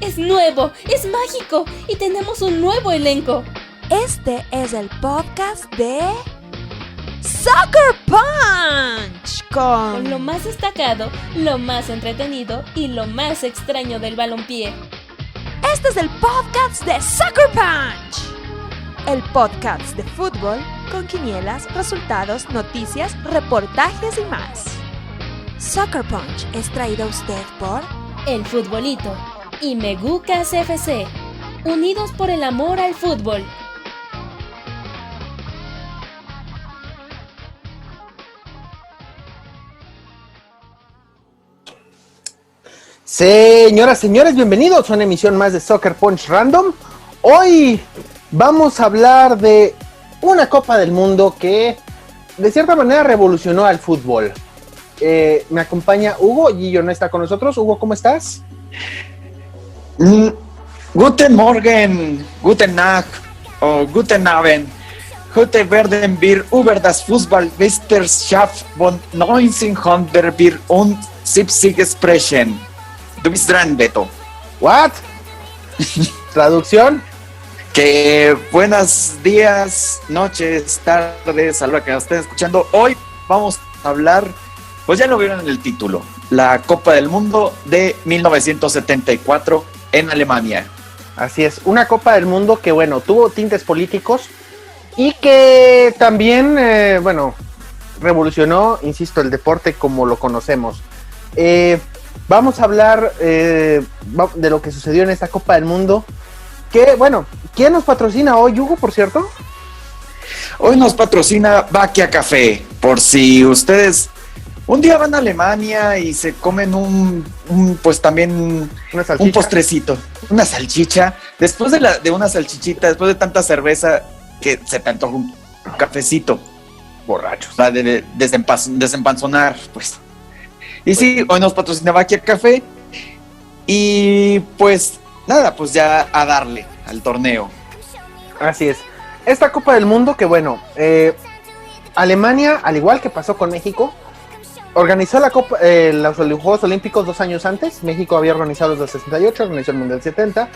es nuevo, es mágico y tenemos un nuevo elenco. Este es el podcast de Soccer Punch Con lo más destacado, lo más entretenido y lo más extraño del balompié. Este es el podcast de Soccer Punch, el podcast de fútbol con quinielas, resultados, noticias, reportajes y más. Soccer Punch es traído a usted por El Futbolito y Megucas FC, unidos por el amor al fútbol. Señoras, señores, bienvenidos a una emisión más de Soccer Punch Random. Hoy vamos a hablar de una Copa del Mundo que de cierta manera revolucionó al fútbol. Me acompaña Hugo, Gillo no está con nosotros. Hugo, ¿cómo estás? Guten Morgen, guten Nacht o guten Abend. Heute werden wir über das Fußball-Meisterschaft von 1974 sprechen. Du bist dran, Beto. What? Traducción. Que buenos días, noches, tardes, a la hora que nos estén escuchando. Hoy vamos a hablar, pues ya lo vieron en el título, la Copa del Mundo de 1974 en Alemania. Así es, una Copa del Mundo que, bueno, tuvo tintes políticos y que también, revolucionó, insisto, el deporte como lo conocemos. Vamos a hablar de lo que sucedió en esta Copa del Mundo. Que, bueno, ¿quién nos patrocina hoy, Hugo, por cierto? Hoy nos patrocina Bakia Café. Por si ustedes un día van a Alemania y se comen un postrecito, una salchicha. Después de una salchichita, después de tanta cerveza, que se te antoja un cafecito. Borrachos. O sea, de desempanzonar, pues. Y sí, hoy nos patrocina Bakia Café. Y pues nada, pues ya a darle al torneo. Así es. Esta Copa del Mundo que, bueno, Alemania, al igual que pasó con México, organizó la Copa, los Juegos Olímpicos 2 años antes. México había organizado los del 68, organizó el Mundial 70.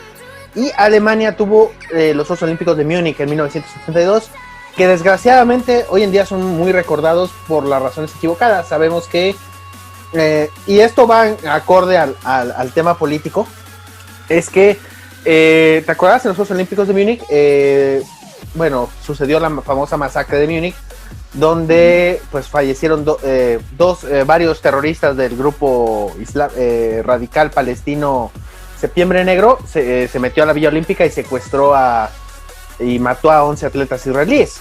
Y Alemania tuvo los Juegos Olímpicos de Múnich en 1972, que desgraciadamente hoy en día son muy recordados por las razones equivocadas. Sabemos que y esto va acorde al tema político. Es que, ¿te acuerdas? En los Juegos Olímpicos de Múnich, sucedió la famosa masacre de Múnich, donde pues fallecieron varios terroristas del grupo radical palestino Septiembre Negro. Se metió a la Villa Olímpica y secuestró y mató a 11 atletas israelíes.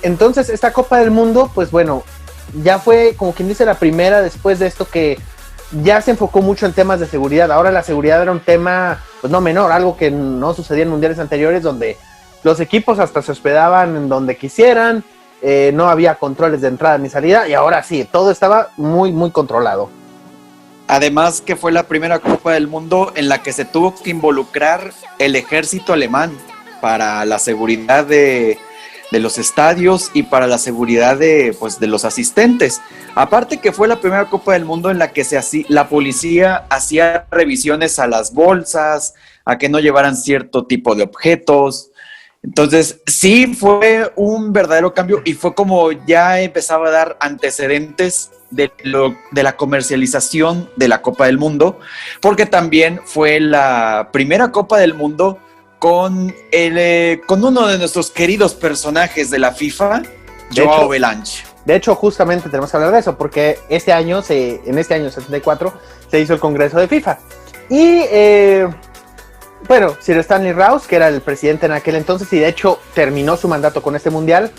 Entonces, esta Copa del Mundo, pues bueno, ya fue, como quien dice, la primera después de esto que ya se enfocó mucho en temas de seguridad. Ahora la seguridad era un tema, pues no menor, algo que no sucedía en mundiales anteriores, donde los equipos hasta se hospedaban en donde quisieran, no había controles de entrada ni salida, y ahora sí, todo estaba muy, muy controlado. Además que fue la primera Copa del Mundo en la que se tuvo que involucrar el ejército alemán para la seguridad de los estadios y para la seguridad de los asistentes. Aparte que fue la primera Copa del Mundo en la que la policía hacía revisiones a las bolsas, a que no llevaran cierto tipo de objetos. Entonces sí fue un verdadero cambio y fue como ya empezaba a dar antecedentes de la comercialización de la Copa del Mundo, porque también fue la primera Copa del Mundo con uno de nuestros queridos personajes de la FIFA, Joao Belange. De hecho, justamente tenemos que hablar de eso, porque en este año 74, se hizo el Congreso de FIFA. Y, Sir Stanley Rous, que era el presidente en aquel entonces, y de hecho terminó su mandato con este mundial,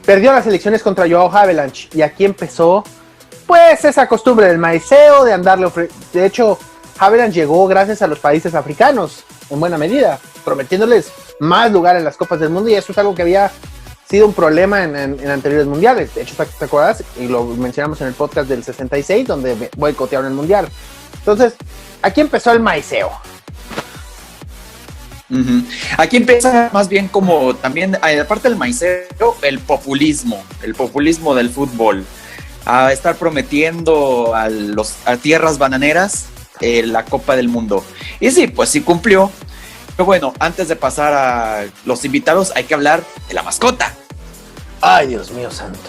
perdió las elecciones contra Joao Havelange. Y aquí empezó, pues, esa costumbre del maiceo, de andarle de hecho, Havelange llegó gracias a los países africanos, en buena medida, prometiéndoles más lugar en las Copas del Mundo, y eso es algo que había sido un problema en anteriores mundiales. De hecho, ¿te acuerdas? Y lo mencionamos en el podcast del 66, donde boicotearon el mundial. Entonces, aquí empezó el maiceo. Uh-huh. Aquí empieza más bien como también, aparte del maiceo, el populismo del fútbol. A estar prometiendo a tierras bananeras la Copa del Mundo. Y sí, pues sí cumplió. Pero bueno, antes de pasar a los invitados, hay que hablar de la mascota. Ay, Dios mío santo.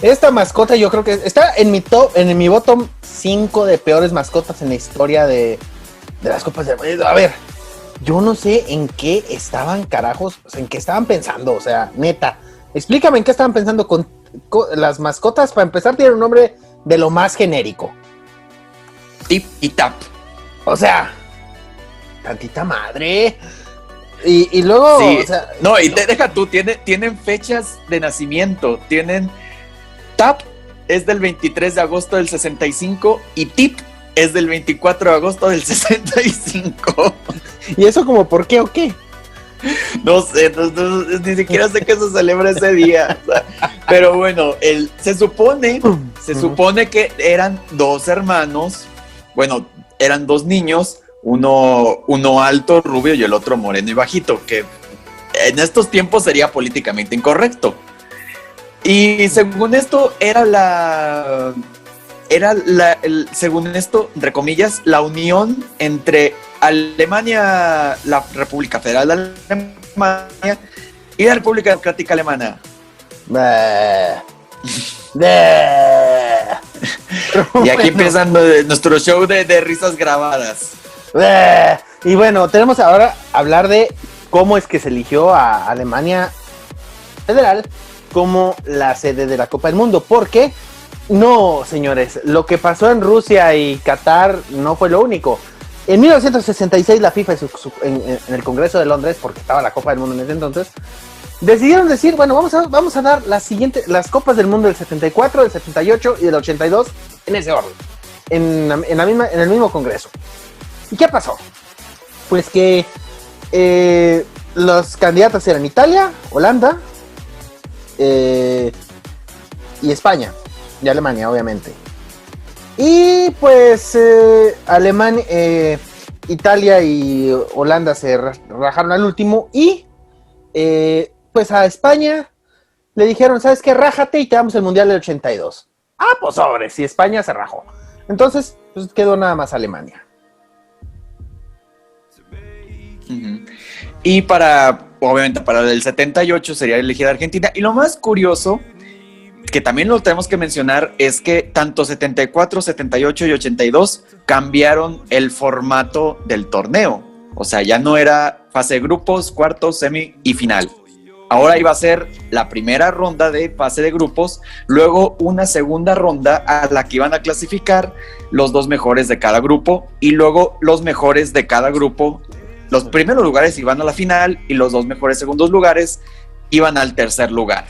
Esta mascota yo creo que está en mi top, en mi bottom 5 de peores mascotas en la historia de las Copas del Mundo. A ver, yo no sé en qué estaban carajos, o sea, en qué estaban pensando, o sea, neta. Explícame en qué estaban pensando con las mascotas. Para empezar, tienen un nombre de lo más genérico. Tip y tap. O sea, tantita madre. Y luego, Sí. o sea, No, y deja tú, tienen fechas de nacimiento. Tienen tap es del 23 de agosto del 65 y tip es del 24 de agosto del 65. ¿y eso como por qué o qué? No sé, ni siquiera sé que se celebra ese día. O sea, pero bueno, se supone que eran dos hermanos, bueno, eran dos niños, uno alto, rubio y el otro moreno y bajito, que en estos tiempos sería políticamente incorrecto. Y según esto, según esto, entre comillas, la unión entre Alemania, la República Federal de Alemania y la República Democrática Alemana. Y aquí empezando nuestro show de risas grabadas. Y bueno, tenemos ahora hablar de cómo es que se eligió a Alemania Federal como la sede de la Copa del Mundo, porque no, señores, lo que pasó en Rusia y Qatar no fue lo único. En 1966 la FIFA en el Congreso de Londres, porque estaba la Copa del Mundo en ese entonces, decidieron decir, bueno, vamos a dar las Copas del Mundo del 74, del 78 y del 82 en ese orden, en el mismo Congreso. ¿Y qué pasó? Pues que los candidatos eran Italia, Holanda y España, y Alemania, obviamente. Y pues Italia y Holanda se rajaron al último y pues a España le dijeron, ¿sabes qué? Rájate y te damos el Mundial del 82. Ah, pues sobres, y España se rajó. Entonces, pues quedó nada más Alemania. Uh-huh. Y obviamente para el 78 sería elegida Argentina. Y lo más curioso, que también lo tenemos que mencionar, es que tanto 74, 78 y 82 cambiaron el formato del torneo. O sea, ya no era fase de grupos, cuartos, semi y final. Ahora iba a ser la primera ronda de fase de grupos, luego una segunda ronda a la que iban a clasificar los dos mejores de cada grupo y luego los mejores de cada grupo. Los primeros lugares iban a la final y los dos mejores segundos lugares iban al tercer lugar.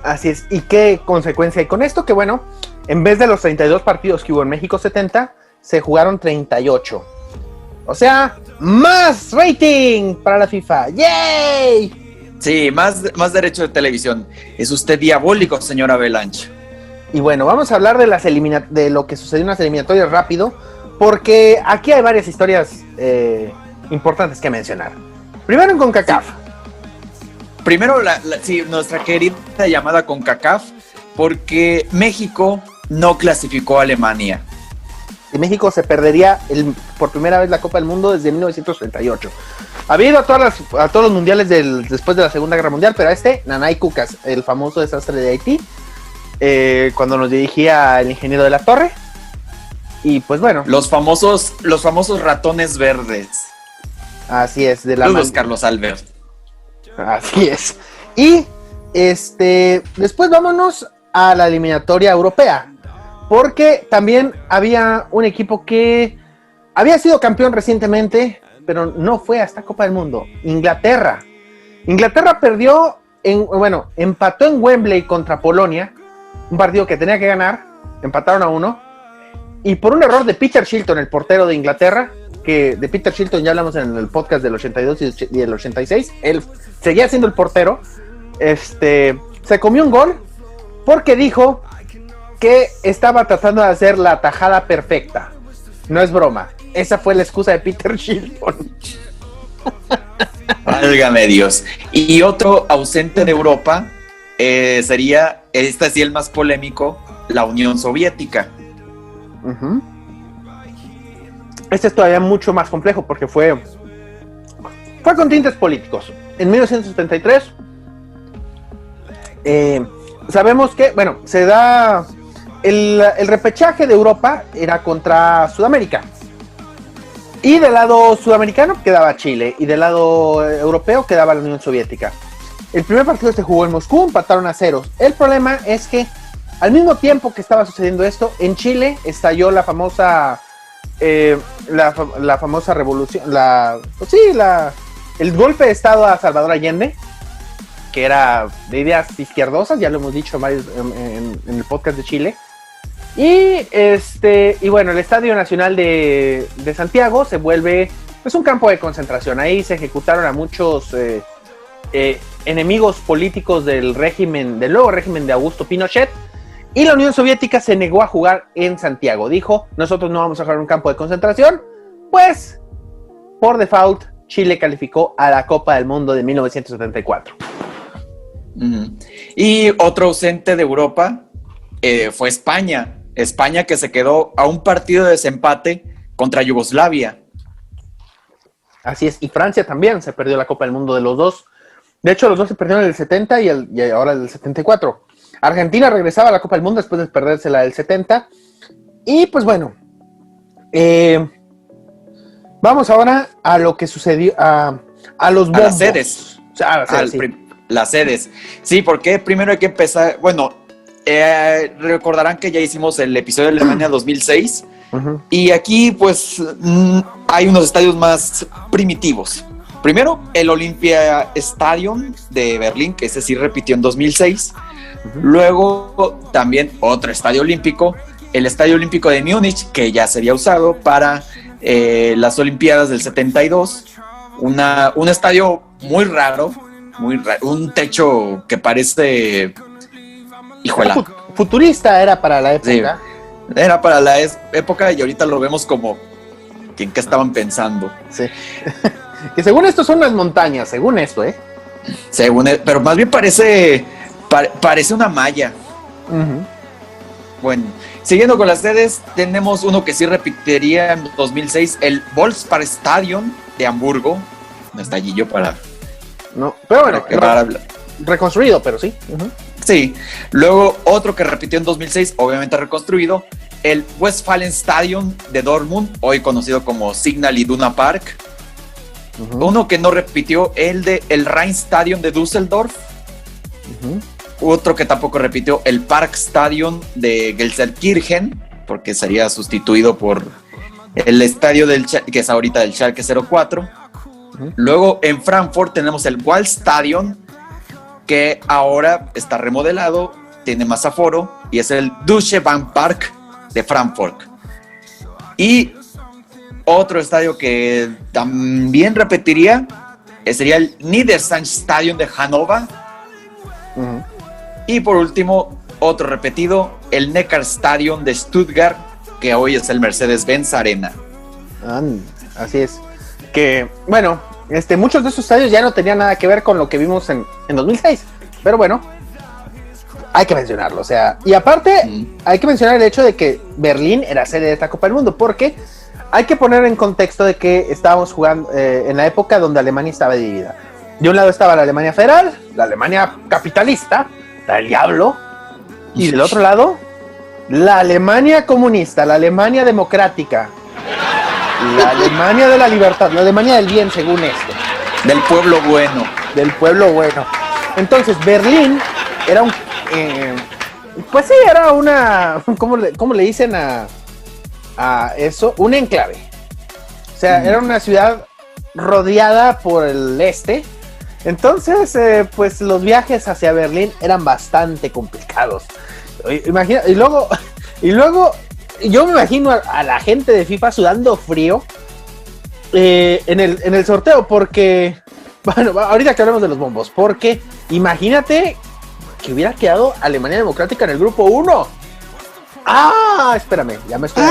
Así es. ¿Y qué consecuencia hay con esto? Que bueno, en vez de los 32 partidos que hubo en México 70, se jugaron 38. O sea, más rating para la FIFA. ¡Yay! Sí, más derecho de televisión. Es usted diabólico, señora Avalanche. Y bueno, vamos a hablar de lo que sucedió en las eliminatorias rápido, porque aquí hay varias historias importantes que mencionar. Primero en CONCACAF. Primero, nuestra querida llamada CONCACAF, porque México no clasificó a Alemania. Y México se perdería por primera vez la Copa del Mundo desde 1938. Había ido a todos los mundiales después de la Segunda Guerra Mundial, pero Nanay Cucas, el famoso desastre de Haití, cuando nos dirigía el ingeniero de la Torre. Y pues bueno. Los famosos ratones verdes. Así es. Saludos, Carlos Albert. Así es. Y después vámonos a la eliminatoria europea, porque también había un equipo que había sido campeón recientemente, pero no fue a esta Copa del Mundo. Inglaterra perdió, empató en Wembley contra Polonia, un partido que tenía que ganar, empataron a 1, y por un error de Peter Shilton, el portero de Inglaterra, que de Peter Shilton ya hablamos en el podcast del 82 y el 86, él seguía siendo el portero, se comió un gol porque dijo que estaba tratando de hacer la tajada perfecta. No es broma, esa fue la excusa de Peter Shilton. Válgame Dios. Y otro ausente de Europa sería, sí el más polémico, la Unión Soviética. Uh-huh. Este es todavía mucho más complejo porque fue con tintes políticos. En 1973 sabemos que, bueno, se da el repechaje de Europa era contra Sudamérica. Y del lado sudamericano quedaba Chile y del lado europeo quedaba la Unión Soviética. El primer partido se jugó en Moscú, empataron a 0. El problema es que al mismo tiempo que estaba sucediendo esto, en Chile estalló la famosa revolución, el golpe de estado a Salvador Allende, que era de ideas izquierdosas, ya lo hemos dicho en el podcast de Chile. Y bueno, el Estadio Nacional de Santiago se vuelve pues un campo de concentración. Ahí se ejecutaron a muchos enemigos políticos del nuevo régimen de Augusto Pinochet. Y la Unión Soviética se negó a jugar en Santiago. Dijo, nosotros no vamos a jugar en un campo de concentración. Pues, por default, Chile calificó a la Copa del Mundo de 1974. Y otro ausente de Europa fue España. España, que se quedó a un partido de desempate contra Yugoslavia. Así es, y Francia también se perdió la Copa del Mundo de los dos. De hecho, los dos se perdieron en el 70 y ahora el 74. Argentina regresaba a la Copa del Mundo después de perdérsela del 70. Y pues bueno, vamos ahora a lo que sucedió, a los bombos. A las sedes. Las sedes. Sí, porque primero hay que empezar, bueno, recordarán que ya hicimos el episodio de Alemania 2006. Uh-huh. Y aquí pues hay unos estadios más primitivos. Primero, el Olympia Stadium de Berlín, que ese sí repitió en 2006. Uh-huh. Luego, también otro estadio olímpico, el Estadio Olímpico de Múnich, que ya sería usado para las Olimpiadas del 72. Un estadio muy raro, un techo que parece... Híjola. Futurista era para la época. Sí, era para la época y ahorita lo vemos como en qué estaban pensando. Sí. Que según esto son las montañas, según esto, pero más bien parece una malla. Uh-huh. Bueno, siguiendo con las sedes, tenemos uno que sí repetiría en 2006, el Volksparkstadion de Hamburgo. Un estallillo para... No, pero bueno, reconstruido, pero sí. Uh-huh. Sí, luego otro que repitió en 2006, obviamente reconstruido, el Westfalenstadion de Dortmund, hoy conocido como Signal Iduna Park. Uh-huh. Uno que no repitió, el Rheinstadion de Düsseldorf. Uh-huh. Otro que tampoco repitió, el Parkstadion de Gelsenkirchen, porque sería sustituido por el estadio que es ahorita del Schalke 04. Uh-huh. Luego en Frankfurt tenemos el Waldstadion, que ahora está remodelado, tiene más aforo, y es el Deutsche Bank Park de Frankfurt. Y otro estadio que también repetiría sería el Niedersachsenstadion de Hannover. Uh-huh. Y por último, otro repetido, el Neckarstadion de Stuttgart, que hoy es el Mercedes-Benz Arena. Así es. Que, bueno, muchos de esos estadios ya no tenían nada que ver con lo que vimos en 2006. Pero bueno, hay que mencionarlo. O sea, y aparte, hay que mencionar el hecho de que Berlín era sede de esta Copa del Mundo, porque hay que poner en contexto de que estábamos jugando en la época donde Alemania estaba dividida. De un lado estaba la Alemania federal, la Alemania capitalista, la del diablo, y del otro lado, la Alemania comunista, la Alemania democrática, la Alemania de la libertad, la Alemania del bien, según esto. Del pueblo bueno. Del pueblo bueno. Entonces, Berlín era pues sí, era una... ¿Cómo le dicen a eso? Un enclave. O sea, era una ciudad rodeada por el este. Entonces, pues los viajes hacia Berlín eran bastante complicados. Imagina, y luego yo me imagino a la gente de FIFA sudando frío en el sorteo, porque, bueno, ahorita que hablamos de los bombos, porque imagínate que hubiera quedado Alemania Democrática en el grupo 1. Espérame, ya me estoy...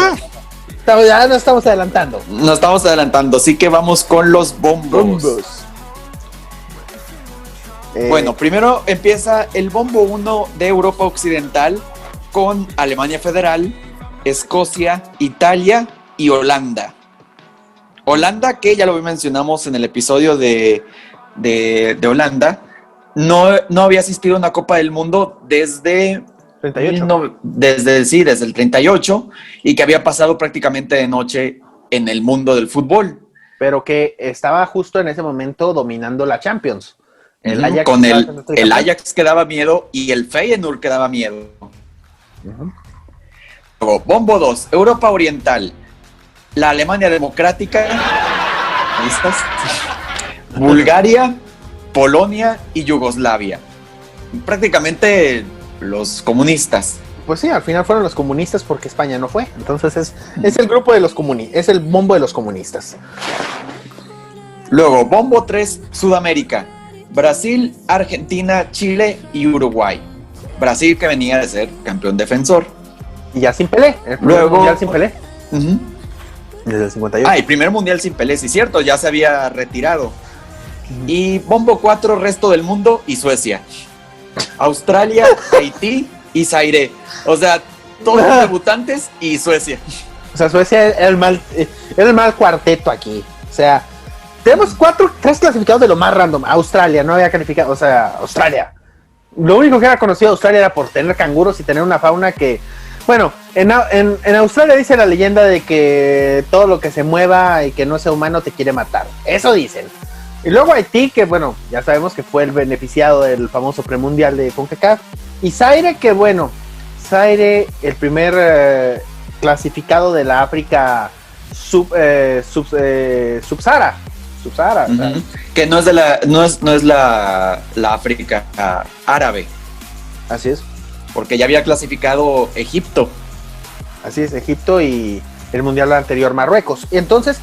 Ya nos estamos adelantando. Nos estamos adelantando, así que vamos con los bombos. Bueno, primero empieza el bombo 1 de Europa Occidental con Alemania Federal, Escocia, Italia y Holanda. Holanda, que ya lo mencionamos en el episodio de Holanda, no había asistido a una Copa del Mundo desde 38. Desde el 38, y que había pasado prácticamente de noche en el mundo del fútbol. Pero que estaba justo en ese momento dominando la Champions. Ajax con el Ajax que daba miedo y el Feyenoord que daba miedo. Luego, Bombo 2, Europa Oriental, la Alemania Democrática, ¿listas? Bulgaria, Polonia y Yugoslavia. Prácticamente los comunistas. Pues sí, al final fueron los comunistas porque España no fue. Entonces es el grupo de los comunistas, es el bombo de los comunistas. Luego, Bombo 3, Sudamérica, Brasil, Argentina, Chile y Uruguay. Brasil, que venía de ser campeón defensor. Y ya sin Pelé, el primer mundial sin Pelé. Desde el 58. El primer mundial sin Pelé, sí, cierto, ya se había retirado. Y Bombo 4, resto del mundo y Suecia. Australia, Haití y Zaire. O sea, todos los debutantes y Suecia. O sea, Suecia era el mal cuarteto aquí. O sea, tenemos 3 clasificados de lo más random. Australia no había calificado, o sea, Australia. Lo único que era conocido de Australia era por tener canguros y tener una fauna que... Bueno, en Australia dice la leyenda de que todo lo que se mueva y que no sea humano te quiere matar. Eso dicen. Y luego Haití, que bueno, ya sabemos que fue el beneficiado del famoso premundial de CONCACAF. Y Zaire, que bueno, Zaire, el primer clasificado de la África subsahara. Que no es la África árabe. Así es. Porque ya había clasificado Egipto. Así es, Egipto y el mundial anterior Marruecos. Y entonces,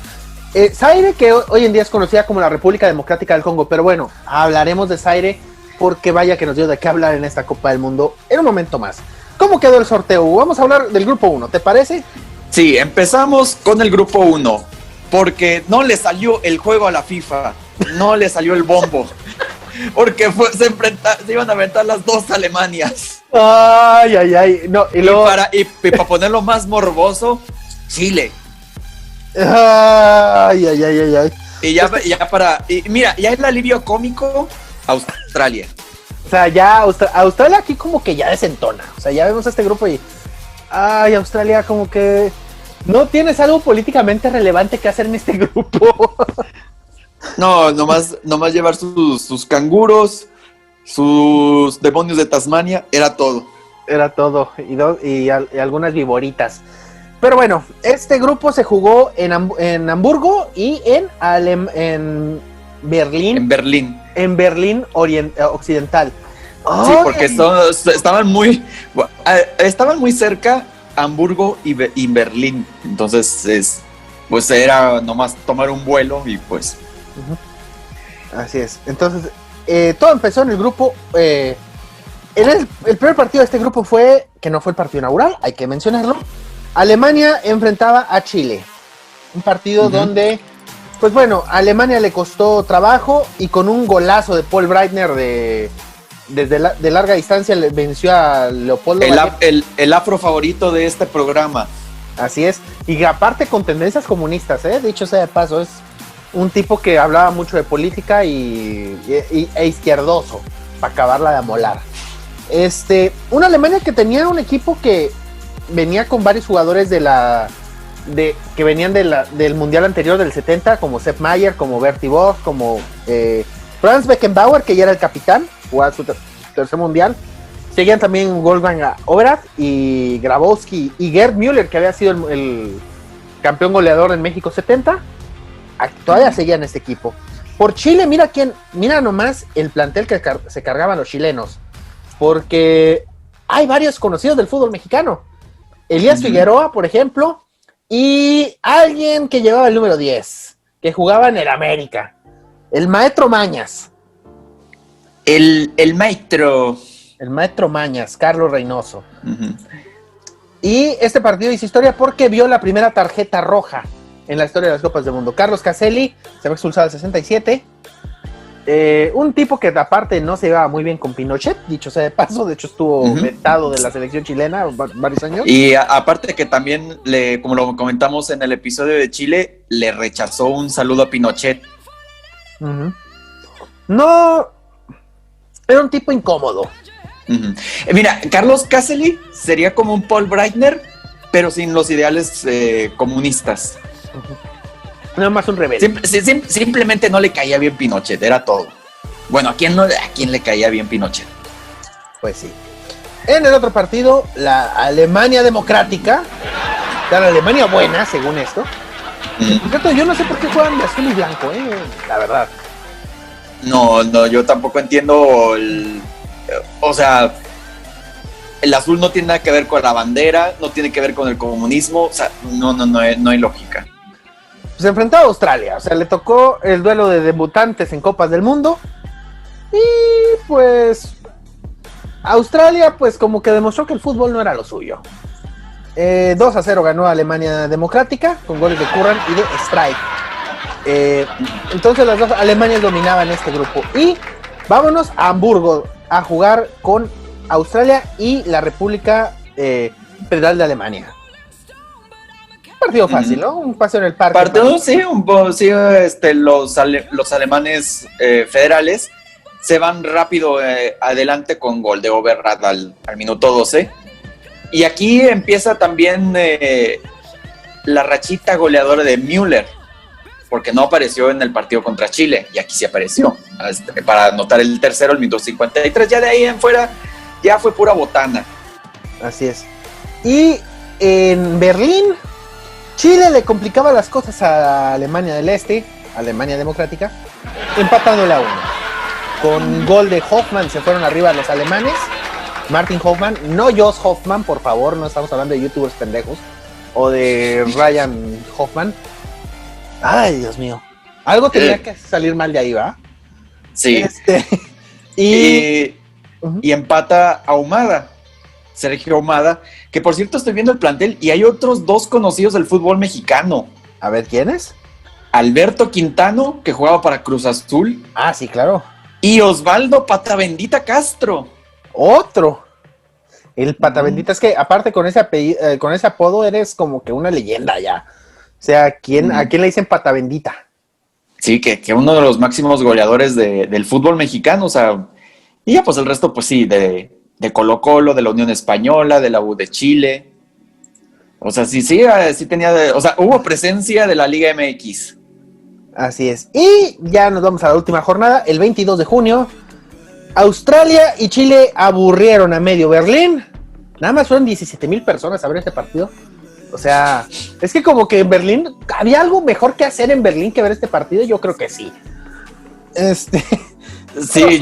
Zaire, que hoy en día es conocida como la República Democrática del Congo, pero bueno, hablaremos de Zaire porque vaya que nos dio de qué hablar en esta Copa del Mundo en un momento más. ¿Cómo quedó el sorteo? Vamos a hablar del grupo 1, ¿te parece? Sí, empezamos con el grupo 1, porque no le salió el juego a la FIFA, no le salió el bombo, porque se iban a enfrentar las dos Alemanias. Ay. No, y luego... para ponerlo más morboso, Chile. Ay. Y mira, ya el alivio cómico, Australia. O sea, ya Australia aquí como que ya desentona. O sea, ya vemos este grupo y... Ay, Australia como que... No tienes algo políticamente relevante que hacer en este grupo. No, nomás llevar sus canguros, sus demonios de Tasmania, era todo. Era todo, y algunas viboritas. Pero bueno, este grupo se jugó en Hamburgo y en Berlín. En Berlín Occidental. Sí, porque estaban muy cerca Hamburgo y Berlín. Entonces, pues era nomás tomar un vuelo y pues... Así es. Entonces, todo empezó en el grupo. El primer partido de este grupo fue, que no fue el partido inaugural, hay que mencionarlo. Alemania enfrentaba a Chile. Un partido donde, pues bueno, a Alemania le costó trabajo y con un golazo de Paul Breitner de larga distancia le venció a Leopoldo. El afro favorito de este programa. Así es. Y aparte con tendencias comunistas, dicho sea de paso, es un tipo que hablaba mucho de política e izquierdoso, para acabarla de amolar. Una Alemania que tenía un equipo que venía con varios jugadores que venían del mundial anterior del 70, como Sepp Maier, como Bertie Vogt, como Franz Beckenbauer, que ya era el capitán, jugaba su tercer mundial. Seguían también Wolfgang Overath y Grabowski y Gerd Müller, que había sido el campeón goleador en México 70. Todavía seguían este equipo. Por Chile, mira nomás el plantel que se cargaban los chilenos, porque hay varios conocidos del fútbol mexicano. Elías Figueroa, por ejemplo, y alguien que llevaba el número 10, que jugaba en el América, el Maestro Mañas. El maestro Mañas, Carlos Reynoso. Y este partido hizo historia porque vio la primera tarjeta roja en la historia de las Copas del Mundo. Carlos Caselli se fue expulsado al 67. Un tipo que aparte no se llevaba muy bien con Pinochet, dicho sea de paso, de hecho estuvo vetado de la selección chilena varios años. Y aparte que también, como lo comentamos en el episodio de Chile, le rechazó un saludo a Pinochet. No, era un tipo incómodo. Mira, Carlos Casely sería como un Paul Breitner, pero sin los ideales comunistas. Nada más un rebelde. Simplemente no le caía bien Pinochet, era todo. Bueno, ¿a quién le caía bien Pinochet? Pues sí. En el otro partido, la Alemania democrática, la Alemania buena, según esto. Por cierto, yo no sé por qué juegan de azul y blanco, la verdad. No, yo tampoco entiendo o sea, el azul no tiene nada que ver con la bandera, no tiene que ver con el comunismo, o sea, no hay lógica. Se enfrentó a Australia, o sea, le tocó el duelo de debutantes en Copas del Mundo. Y pues Australia pues como que demostró que el fútbol no era lo suyo. 2-0 ganó Alemania Democrática con goles de Curran y de Strike. Entonces las dos Alemanias dominaban este grupo. Y vámonos a Hamburgo a jugar con Australia y la República Federal de Alemania. Partido fácil, ¿no? Un paseo en el parque. Partido, sí, los alemanes federales se van rápido adelante con gol de Oberrad al minuto 12. Y aquí empieza también la rachita goleadora de Müller, porque no apareció en el partido contra Chile, y aquí sí apareció, para anotar el tercero, el minuto 53. Ya de ahí en fuera, ya fue pura botana. Así es. Y en Berlín, Chile le complicaba las cosas a Alemania del Este, Alemania Democrática, empatándole a 1. Con gol de Hoffmann se fueron arriba los alemanes. Martin Hoffmann, no Josh Hoffmann, por favor, no estamos hablando de youtubers pendejos. O de Ryan Hoffmann. Ay, Dios mío. Algo tenía que salir mal de ahí, ¿va? Sí. Y empata Ahumada, Sergio Ahumada, que por cierto estoy viendo el plantel y hay otros 2 conocidos del fútbol mexicano. A ver, ¿quiénes? Alberto Quintano, que jugaba para Cruz Azul. Ah, sí, claro. Y Osvaldo Patabendita Castro. Otro. El Patabendita, es que aparte con ese apellido, con ese apodo eres como que una leyenda ya. O sea, ¿a quién le dicen Patabendita? Sí, que uno de los máximos goleadores del fútbol mexicano, o sea, y ya pues el resto, pues sí, de Colo-Colo, de la Unión Española, de la U de Chile. O sea, sí tenía, o sea, hubo presencia de la Liga MX. Así es. Y ya nos vamos a la última jornada, el 22 de junio. Australia y Chile aburrieron a medio Berlín. Nada más fueron 17,000 personas a ver este partido. O sea, es que como que en Berlín, ¿había algo mejor que hacer en Berlín que ver este partido? Yo creo que sí. Sí,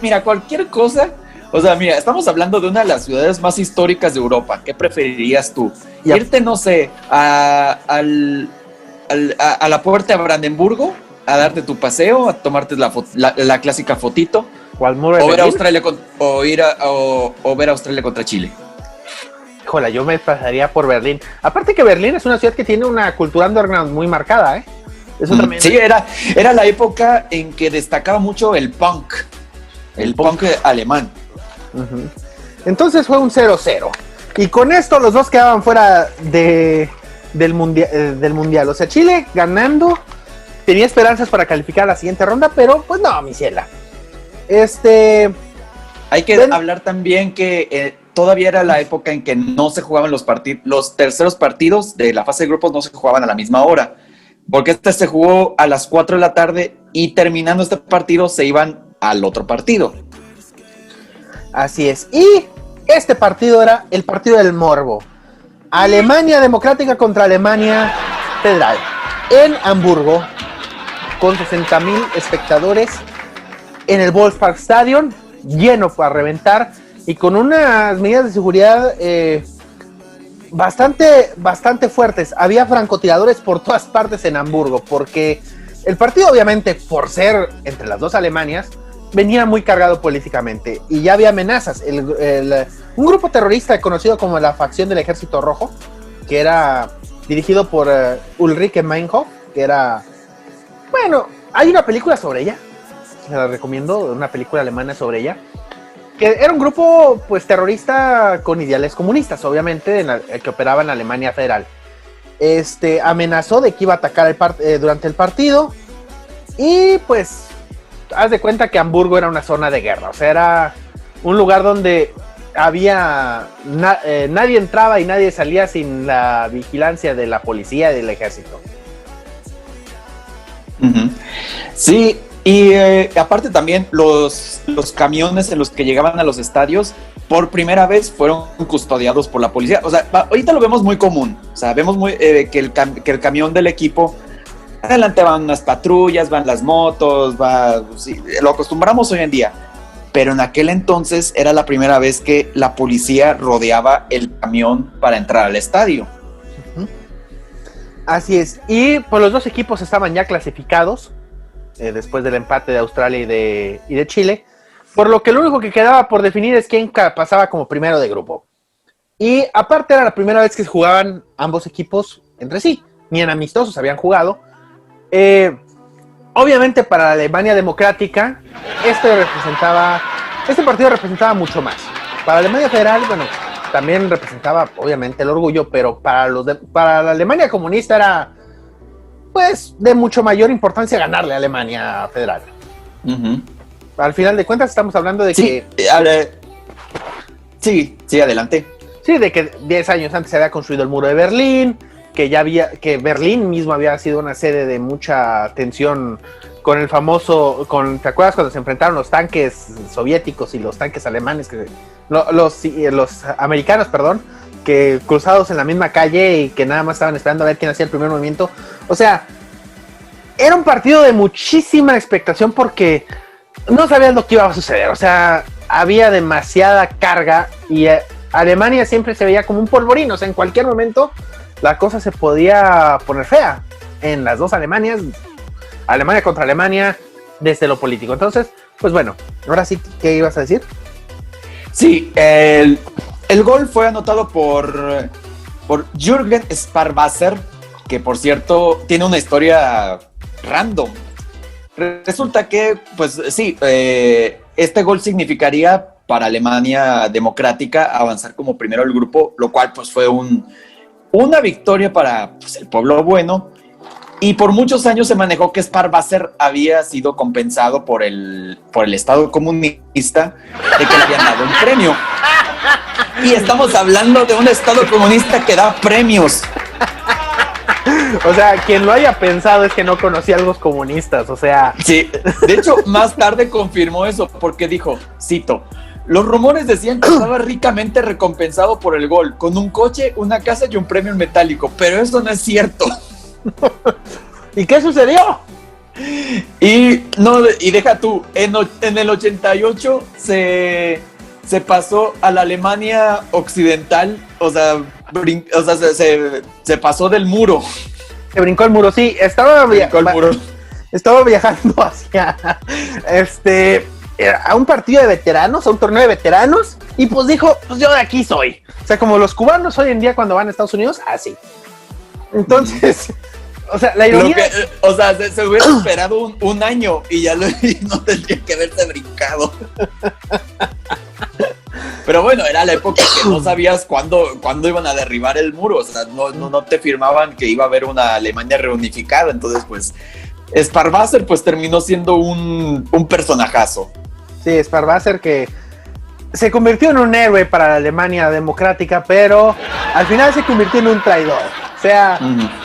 mira, cualquier cosa. O sea, mira, estamos hablando de una de las ciudades más históricas de Europa. ¿Qué preferirías tú? Irte, no sé, a la Puerta de Brandenburgo, a darte tu paseo, a tomarte la clásica fotito, o ver a Australia o ver a Australia contra Chile. Híjole, yo me pasaría por Berlín. Aparte que Berlín es una ciudad que tiene una cultura underground muy marcada, ¿eh? Eso también. Sí, era la época en que destacaba mucho el punk. El punk alemán. Entonces fue un 0-0. Y con esto los dos quedaban fuera del mundial. O sea, Chile ganando tenía esperanzas para calificar a la siguiente ronda, pero pues no, mi ciela. Hay que hablar también que todavía era la época en que no se jugaban los terceros partidos de la fase de grupos, no se jugaban a la misma hora, porque se jugó a las 4 de la tarde y terminando este partido se iban al otro partido. Así es. Y este partido era el partido del morbo. Alemania Democrática contra Alemania Federal. En Hamburgo, con 60,000 espectadores en el Volksparkstadion, lleno para reventar y con unas medidas de seguridad bastante fuertes. Había francotiradores por todas partes en Hamburgo, porque el partido, obviamente, por ser entre las dos Alemanias, venía muy cargado políticamente y ya había amenazas. Un grupo terrorista conocido como la Facción del Ejército Rojo, que era dirigido por Ulrike Meinhof, que era... Bueno, hay una película sobre ella. se la recomiendo, una película alemana sobre ella, que era un grupo pues terrorista con ideales comunistas, obviamente, que operaba en Alemania Federal. Amenazó de que iba a atacar durante el partido, y pues haz de cuenta que Hamburgo era una zona de guerra, o sea, era un lugar donde nadie entraba y nadie salía sin la vigilancia de la policía y del ejército. Uh-huh. Sí, y aparte también los camiones en los que llegaban a los estadios por primera vez fueron custodiados por la policía. O sea, ahorita lo vemos muy común, o sea, vemos que el camión del equipo, adelante van unas patrullas, van las motos, sí, lo acostumbramos hoy en día, pero en aquel entonces era la primera vez que la policía rodeaba el camión para entrar al estadio. Así es, y pues los dos equipos estaban ya clasificados después del empate de Australia y de Chile, por lo que lo único que quedaba por definir es quién pasaba como primero de grupo. Y aparte era la primera vez que jugaban ambos equipos entre sí, ni en amistosos habían jugado. Obviamente para la Alemania democrática este partido representaba mucho más. Para la Alemania federal, bueno, también representaba obviamente el orgullo, pero para la Alemania comunista era pues de mucho mayor importancia ganarle a Alemania federal. Uh-huh. Al final de cuentas estamos hablando de que sí, adelante. Sí, de que 10 años antes se había construido el muro de Berlín, que Berlín mismo había sido una sede de mucha tensión con el famoso, ¿te acuerdas cuando se enfrentaron los tanques soviéticos y los tanques alemanes, los americanos, perdón, que cruzados en la misma calle y que nada más estaban esperando a ver quién hacía el primer movimiento? O sea, era un partido de muchísima expectación porque no sabías lo que iba a suceder, o sea, había demasiada carga y Alemania siempre se veía como un polvorín, o sea, en cualquier momento la cosa se podía poner fea en las dos Alemanias, Alemania contra Alemania, desde lo político. Entonces, pues bueno, ahora sí, ¿qué ibas a decir? Sí, el gol fue anotado por Jürgen Sparwasser, que por cierto tiene una historia random. Resulta que, pues sí, este gol significaría para Alemania democrática avanzar como primero del grupo, lo cual pues fue una victoria para pues, el pueblo bueno, y por muchos años se manejó que Sparwasser había sido compensado por el Estado comunista de que le habían dado un premio. Y estamos hablando de un Estado comunista que da premios. O sea, quien lo haya pensado es que no conocía a los comunistas, o sea... Sí, de hecho, más tarde confirmó eso, porque dijo, cito, los rumores decían que estaba ricamente recompensado por el gol, con un coche, una casa y un premio en metálico, pero eso no es cierto. ¿Y qué sucedió? Y deja tú, en el 88 se pasó a la Alemania occidental, o sea, se pasó del muro. Se brincó el muro, sí, estaba viajando hacia a un partido de veteranos, a un torneo de veteranos, y pues dijo, pues yo de aquí soy. O sea, como los cubanos hoy en día cuando van a Estados Unidos, así. Entonces, o sea, la ironía... se hubiera esperado un año y ya no tendría que haberse brincado. Pero bueno, era la época que no sabías cuándo iban a derribar el muro, o sea, no te firmaban que iba a haber una Alemania reunificada, entonces pues Sparwasser pues terminó siendo un personajazo. Sí, Sparwasser que se convirtió en un héroe para la Alemania democrática, pero al final se convirtió en un traidor, o sea,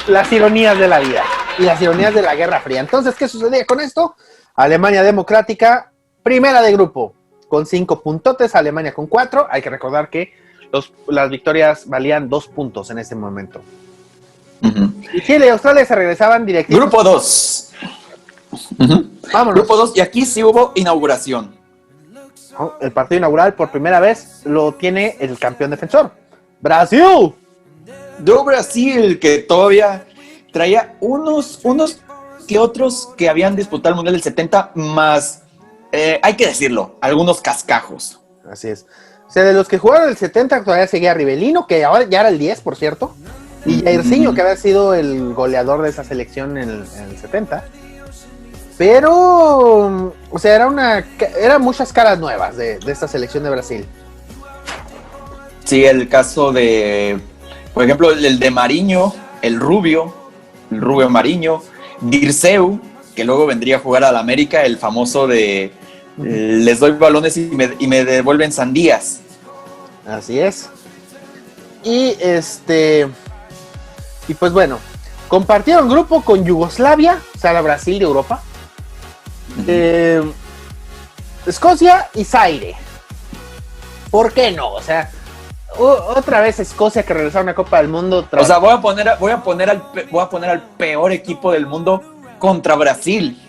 las ironías de la vida y las ironías de la Guerra Fría. Entonces, ¿qué sucedía con esto? Alemania democrática, primera de grupo, con 5 puntotes, Alemania con 4. Hay que recordar que las victorias valían 2 puntos en ese momento. Y Chile y Australia se regresaban directamente. Grupo 2. Vámonos. Grupo 2, y aquí sí hubo inauguración. El partido inaugural por primera vez lo tiene el campeón defensor, Brasil. Brasil, que todavía traía unos que otros que habían disputado el Mundial del 70, más... hay que decirlo, algunos cascajos. Así es. O sea, de los que jugaron el 70 todavía seguía Rivelino, que ahora ya era el 10, por cierto. Y Jairzinho, que había sido el goleador de esa selección en el 70. Pero, o sea, eran muchas caras nuevas de esta selección de Brasil. Sí, el caso de, por ejemplo, el de Mariño, el Rubio Mariño, Dirceu, que luego vendría a jugar al América, el famoso de les doy balones y me devuelven sandías. Así es. Y y pues bueno, compartieron grupo con Yugoslavia, o sea, la Brasil de Europa, Escocia y Zaire. ¿Por qué no? O sea, otra vez Escocia que regresó a una Copa del Mundo. O sea, voy a poner al peor equipo del mundo contra Brasil.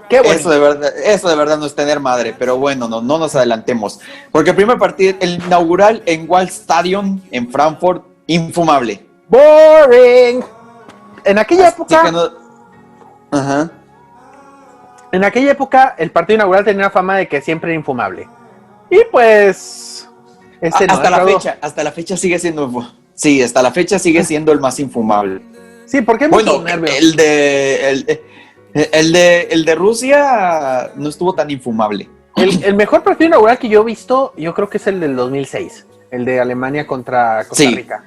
Qué bueno. Eso de verdad no es tener madre, pero bueno, no nos adelantemos. Porque el primer partido, el inaugural en Waldstadion en Frankfurt, infumable. Boring. En aquella época. Ajá. En aquella época, el partido inaugural tenía fama de que siempre era infumable. Y pues. Hasta la fecha sigue siendo. Sí, hasta la fecha sigue siendo el más infumable. Sí, porque hay muchos nervios. El de Rusia no estuvo tan infumable. El mejor partido inaugural que yo he visto, yo creo que es el del 2006. El de Alemania contra Costa Rica.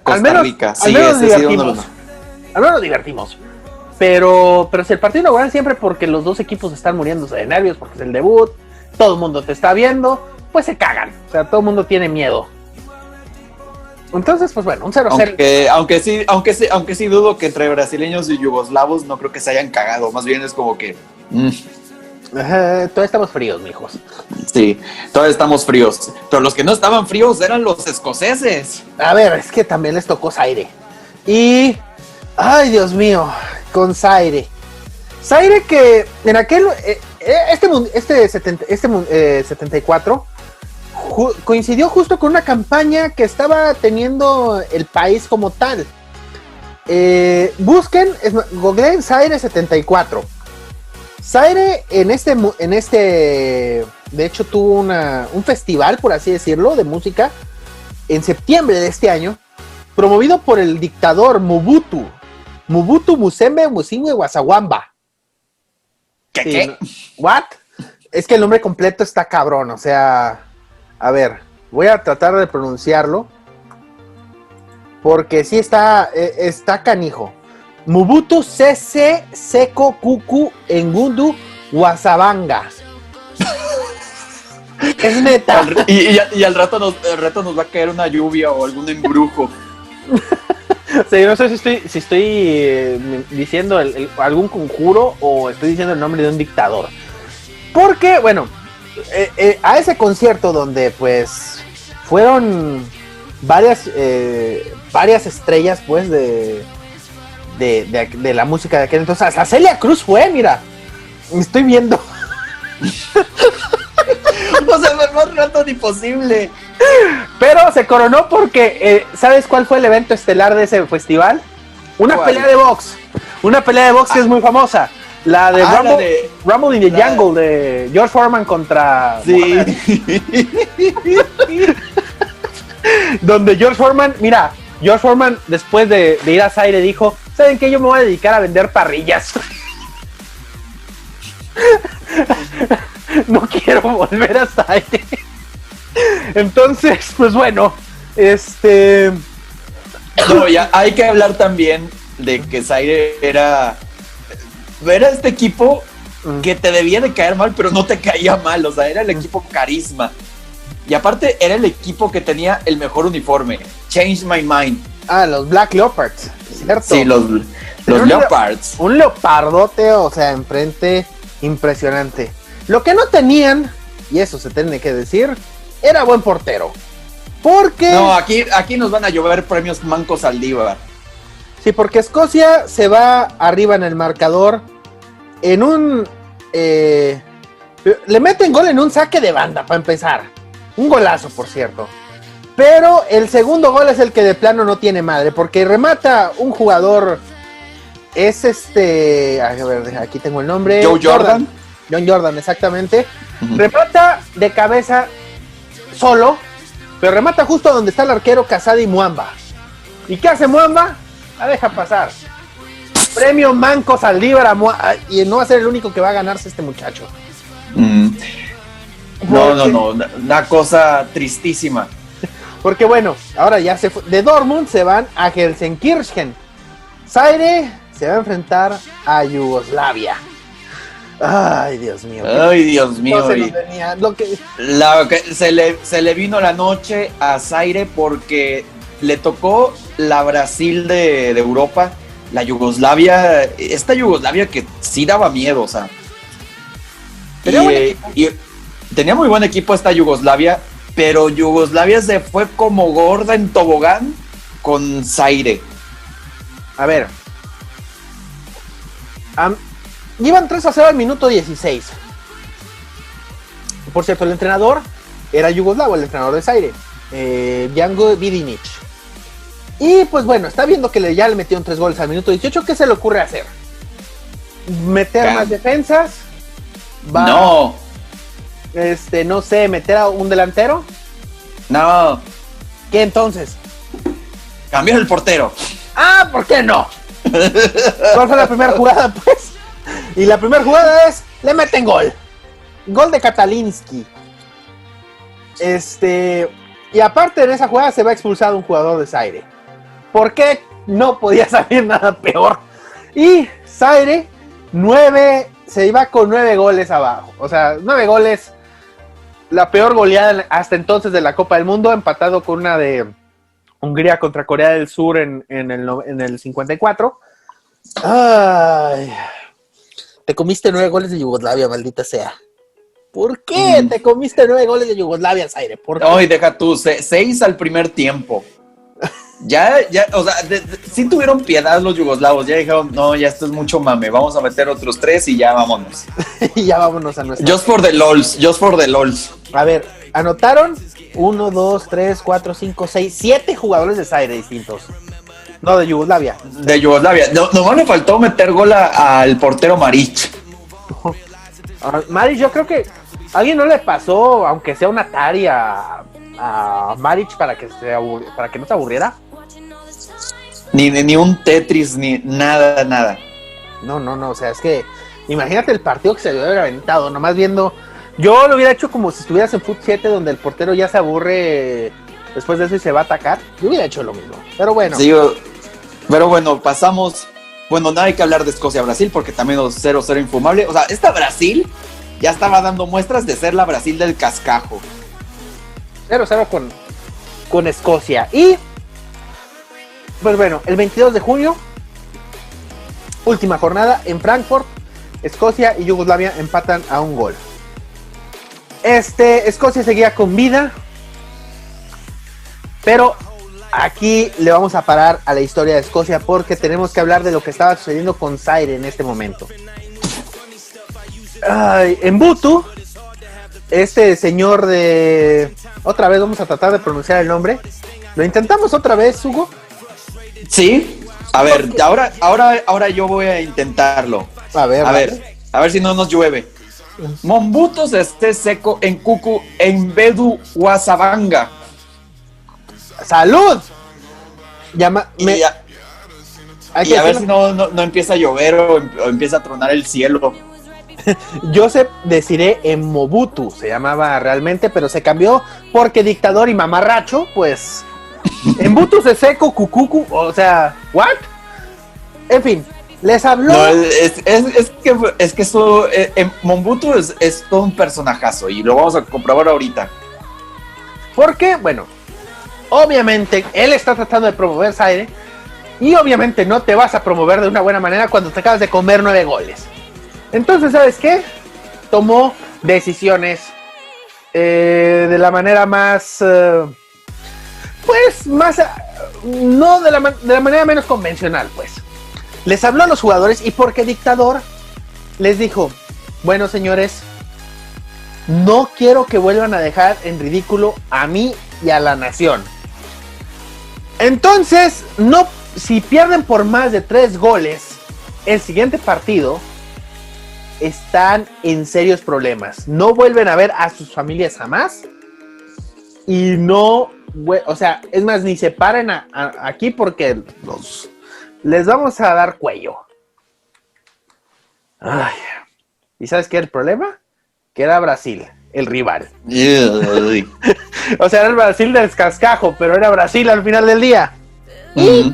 Costa Rica, sí, ese ha sido uno de los. Al menos nos divertimos. Pero si el partido inaugural siempre porque los dos equipos están muriéndose de nervios, porque es el debut, todo el mundo te está viendo, pues se cagan. O sea, todo el mundo tiene miedo. Entonces, pues bueno, un 0-0. Aunque sí dudo que entre brasileños y yugoslavos no creo que se hayan cagado. Más bien es como que. Todavía estamos fríos, mijos. Sí, todavía estamos fríos. Pero los que no estaban fríos eran los escoceses. A ver, es que también les tocó Zaire. Y. Ay, Dios mío, con Zaire. Zaire que en aquel. Este 74. Coincidió justo con una campaña que estaba teniendo el país como tal. Busquen, googleen Zaire 74. Zaire en este de hecho tuvo un festival, por así decirlo, de música en septiembre de este año, promovido por el dictador Mobutu Musembe Musinwe Wasawamba. ¿Qué? ¿What? Es que el nombre completo está cabrón, o sea, a ver, voy a tratar de pronunciarlo porque sí está canijo. Mobutu Sese Seko Kuku Engundu Wasabanga. Es neta. Y al rato nos va a caer una lluvia o algún embrujo. O sea, yo no sé si estoy diciendo algún conjuro o estoy diciendo el nombre de un dictador. Porque, bueno, a ese concierto donde pues fueron varias estrellas pues de la música de aquel entonces. Hasta Celia Cruz fue, mira. Me estoy viendo. O sea, más rato ni posible. Pero se coronó porque, ¿sabes cuál fue el evento estelar de ese festival? Una pelea de box. Una pelea de box que es muy famosa. La de Rumble in the Jungle de George Foreman contra... Sí. Donde George Foreman después de ir a Zaire dijo, ¿saben qué? Yo me voy a dedicar a vender parrillas. No quiero volver a Zaire. Entonces, pues bueno, No, ya hay que hablar también de que Zaire era este equipo que te debía de caer mal, pero no te caía mal, o sea, era el equipo carisma. Y aparte era el equipo que tenía el mejor uniforme, Change My Mind. Ah, los Black Leopards, ¿cierto? Sí, los Leopards. Un leopardote, o sea, enfrente, impresionante. Lo que no tenían, y eso se tiene que decir, era buen portero. Porque... No, aquí nos van a llover premios Manco Saldívar. Sí, porque Escocia se va arriba en el marcador en un... le meten gol en un saque de banda, para empezar. Un golazo, por cierto. Pero el segundo gol es el que de plano no tiene madre, porque remata un jugador... Es a ver, aquí tengo el nombre. John Jordan, exactamente. Uh-huh. Remata de cabeza solo, pero remata justo donde está el arquero Casadi Muamba. ¿Y qué hace Muamba? La deja pasar. Premio Manco Saldívar y no va a ser el único que va a ganarse este muchacho. No, una cosa tristísima. Porque bueno, ahora ya se fue. De Dortmund se van a Gelsenkirchen. Zaire se va a enfrentar a Yugoslavia. Ay, Dios mío. Ay, Dios mío. No se nos venía, se le vino la noche a Zaire porque le tocó la Brasil de Europa, la Yugoslavia, esta Yugoslavia que sí daba miedo, o sea. Y tenía muy buen equipo esta Yugoslavia, pero Yugoslavia se fue como gorda en tobogán con Zaire. A ver. Iban 3-0 al minuto 16. Por cierto, el entrenador era yugoslavo, el entrenador de Zaire, Django Vidinic. Y pues bueno, está viendo que ya le metieron 3 goles al minuto 18. ¿Qué se le ocurre hacer? ¿Meter más defensas? No. No sé, ¿meter a un delantero? No. ¿Qué entonces? Cambiar el portero. Ah, ¿por qué no? ¿Cuál fue la primera jugada, pues? Y la primera jugada es, le meten gol. Gol de Katalinski. Y aparte de esa jugada se va expulsado un jugador de Zaire. ¿Por qué? No podía salir nada peor. Y Zaire, se iba con 9 goles abajo. O sea, 9 goles. La peor goleada hasta entonces de la Copa del Mundo, empatado con una de Hungría contra Corea del Sur en el 54. Ay, te comiste 9 goles de Yugoslavia, maldita sea. ¿Por qué te comiste 9 goles de Yugoslavia, Zaire? ¿Por qué? No, y deja tú, 6 al primer tiempo. Ya, o sea, sí tuvieron piedad los yugoslavos. Ya dijeron, no, ya esto es mucho mame. Vamos a meter otros 3 y ya vámonos. Y ya vámonos a nuestra. Just for the lols. A ver, anotaron 1, 2, 3, 4, 5, 6, 7 jugadores de Zaire distintos. No, de Yugoslavia. De Yugoslavia. Nomás le faltó meter gol al portero Maric. Maric, yo creo que a alguien no le pasó, aunque sea una Atari a Maric para que no se aburriera. Ni un Tetris, ni nada. No, o sea, es que imagínate el partido que se debe haber aventado, nomás viendo. Yo lo hubiera hecho como si estuvieras en Foot 7, donde el portero ya se aburre después de eso y se va a atacar. Yo hubiera hecho lo mismo, pero bueno. Sí, pero bueno, pasamos. Bueno, no hay que hablar de Escocia-Brasil porque también 0-0 infumable. O sea, esta Brasil ya estaba dando muestras de ser la Brasil del cascajo. 0-0 con Escocia. Y pues bueno, el 22 de junio, última jornada en Frankfurt, Escocia y Yugoslavia empatan a un gol. Escocia seguía con vida, pero aquí le vamos a parar a la historia de Escocia porque tenemos que hablar de lo que estaba sucediendo con Zaire en este momento. En Butu, señor de... Otra vez vamos a tratar de pronunciar el nombre. ¿Lo intentamos otra vez, Hugo? Sí. A ver, ahora yo voy a intentarlo. A ver si no nos llueve. Mombuto Sese Seko en Kuku en Bedu Wasabanga. ¡Salud! Y a ver si no empieza a llover o empieza a tronar el cielo. Joseph Desiré en Mobutu se llamaba realmente, pero se cambió porque dictador y mamarracho, pues en Butu Seseko Kukuku, o sea, ¿what? En fin, les habló. No, es que eso, Mobutu es todo un personajazo y lo vamos a comprobar ahorita. Porque, bueno, obviamente él está tratando de promover Zaire y obviamente no te vas a promover de una buena manera cuando te acabas de comer 9 goles. Entonces, ¿sabes qué? Tomó decisiones de la manera más, no de la manera menos convencional, pues. Les habló a los jugadores y porque dictador les dijo, bueno, señores, no quiero que vuelvan a dejar en ridículo a mí y a la nación. Entonces, si pierden por más de 3 goles el siguiente partido, están en serios problemas. No vuelven a ver a sus familias jamás. Y no, o sea, es más, ni se paren aquí porque les vamos a dar cuello. Ay. ¿Y sabes qué era el problema? Que era Brasil, el rival. O sea, era el Brasil del cascajo, pero era Brasil al final del día. Uh-huh.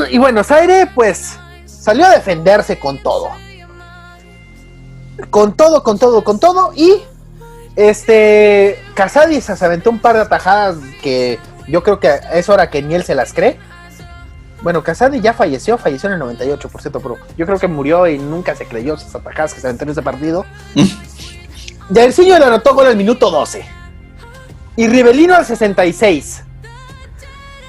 Y bueno, Zaire, pues, salió a defenderse con todo. Con todo. Y Casadi se aventó un par de atajadas que yo creo que es hora que ni él se las cree. Bueno, Casadi ya falleció en el 98, por cierto, pero yo creo que murió y nunca se creyó esas atajadas que se aventó en ese partido. Jairzinho le anotó gol al minuto 12. Y Rivelino al 66.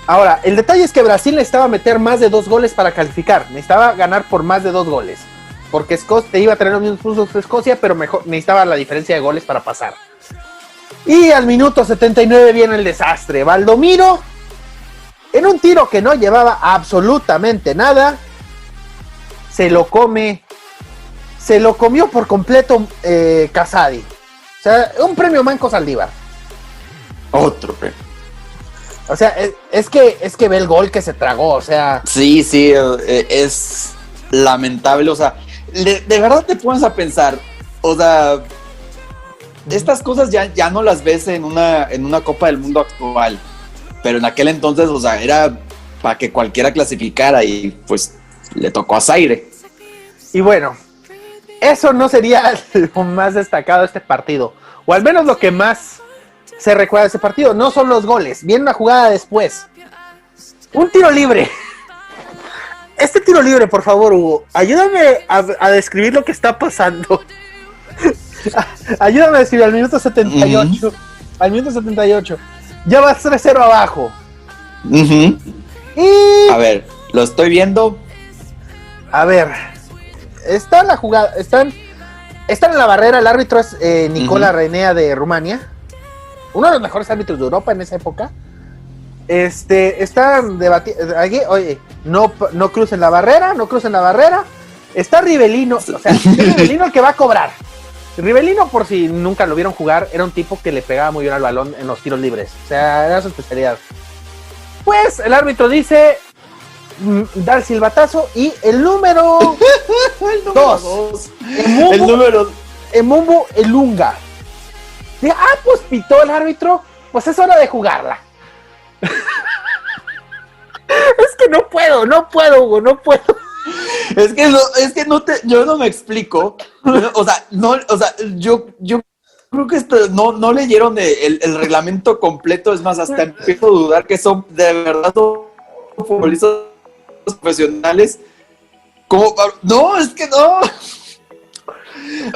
Ahora, el detalle es que Brasil necesitaba meter más de 2 goles para calificar. Necesitaba ganar por más de 2 goles. Porque Escocia iba a tener los mismos puntos que Escocia, pero mejor necesitaba la diferencia de goles para pasar. Y al minuto 79 viene el desastre. Valdomiro, en un tiro que no llevaba absolutamente nada, se lo comió por completo Casadi. O sea, un premio Manco Saldívar. Otro premio. O sea, es que ve el gol que se tragó, o sea... Sí, es lamentable, o sea, de verdad te pones a pensar, o sea, estas cosas ya no las ves en una Copa del Mundo actual, pero en aquel entonces, o sea, era para que cualquiera clasificara y pues le tocó a Zaire. Y bueno, eso no sería lo más destacado de este partido, o al menos lo que más se recuerda de ese partido, no son los goles, viene una jugada después, un tiro libre. Este tiro libre, por favor, Hugo, ayúdame a describir lo que está pasando. Ayúdame a describir al minuto 78. Uh-huh. Al minuto 78. Ya vas 3-0 abajo. Uh-huh. Y... A ver, lo estoy viendo. A ver. Está la jugada. Están en la barrera. El árbitro es Nicola Renea de Rumania. Uno de los mejores árbitros de Europa en esa época. Están debatiendo. Oye, no crucen la barrera. Está Rivelino. O sea, es Rivelino el que va a cobrar. Rivelino, por si nunca lo vieron jugar, era un tipo que le pegaba muy bien al balón en los tiros libres. O sea, era su especialidad. Pues el árbitro dice da el silbatazo y el número 2. El número Emumbu Elunga. Dice, pues pitó el árbitro. Pues es hora de jugarla. Es que no puedo, Hugo, no puedo. Yo no me explico. Yo creo que no leyeron el reglamento completo. Es más, hasta empiezo a dudar que son de verdad futbolistas profesionales. No, es que no.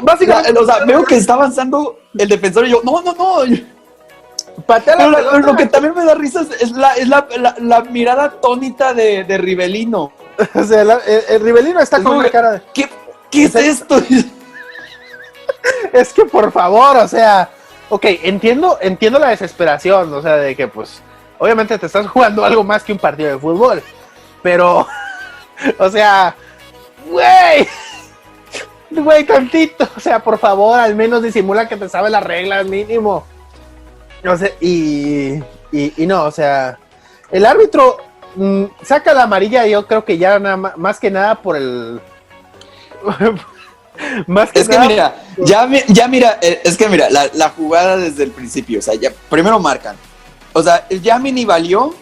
Básicamente, veo que está avanzando el defensor y yo, no. Pero lo que también me da risa es la mirada atónita de Rivelino. O sea, el Rivelino está con una cara de... ¿Qué es esto? Es que por favor, o sea... Ok, entiendo la desesperación, o sea, de que pues... Obviamente te estás jugando algo más que un partido de fútbol. Pero... O sea... Güey, tantito. O sea, por favor, al menos disimula que te sabes las reglas, mínimo. No sé, y no, o sea, el árbitro saca la amarilla, yo creo que ya más que nada por el... más que es nada, que mira, es que mira, la jugada desde el principio, o sea, ya primero marcan. O sea, ya ni valió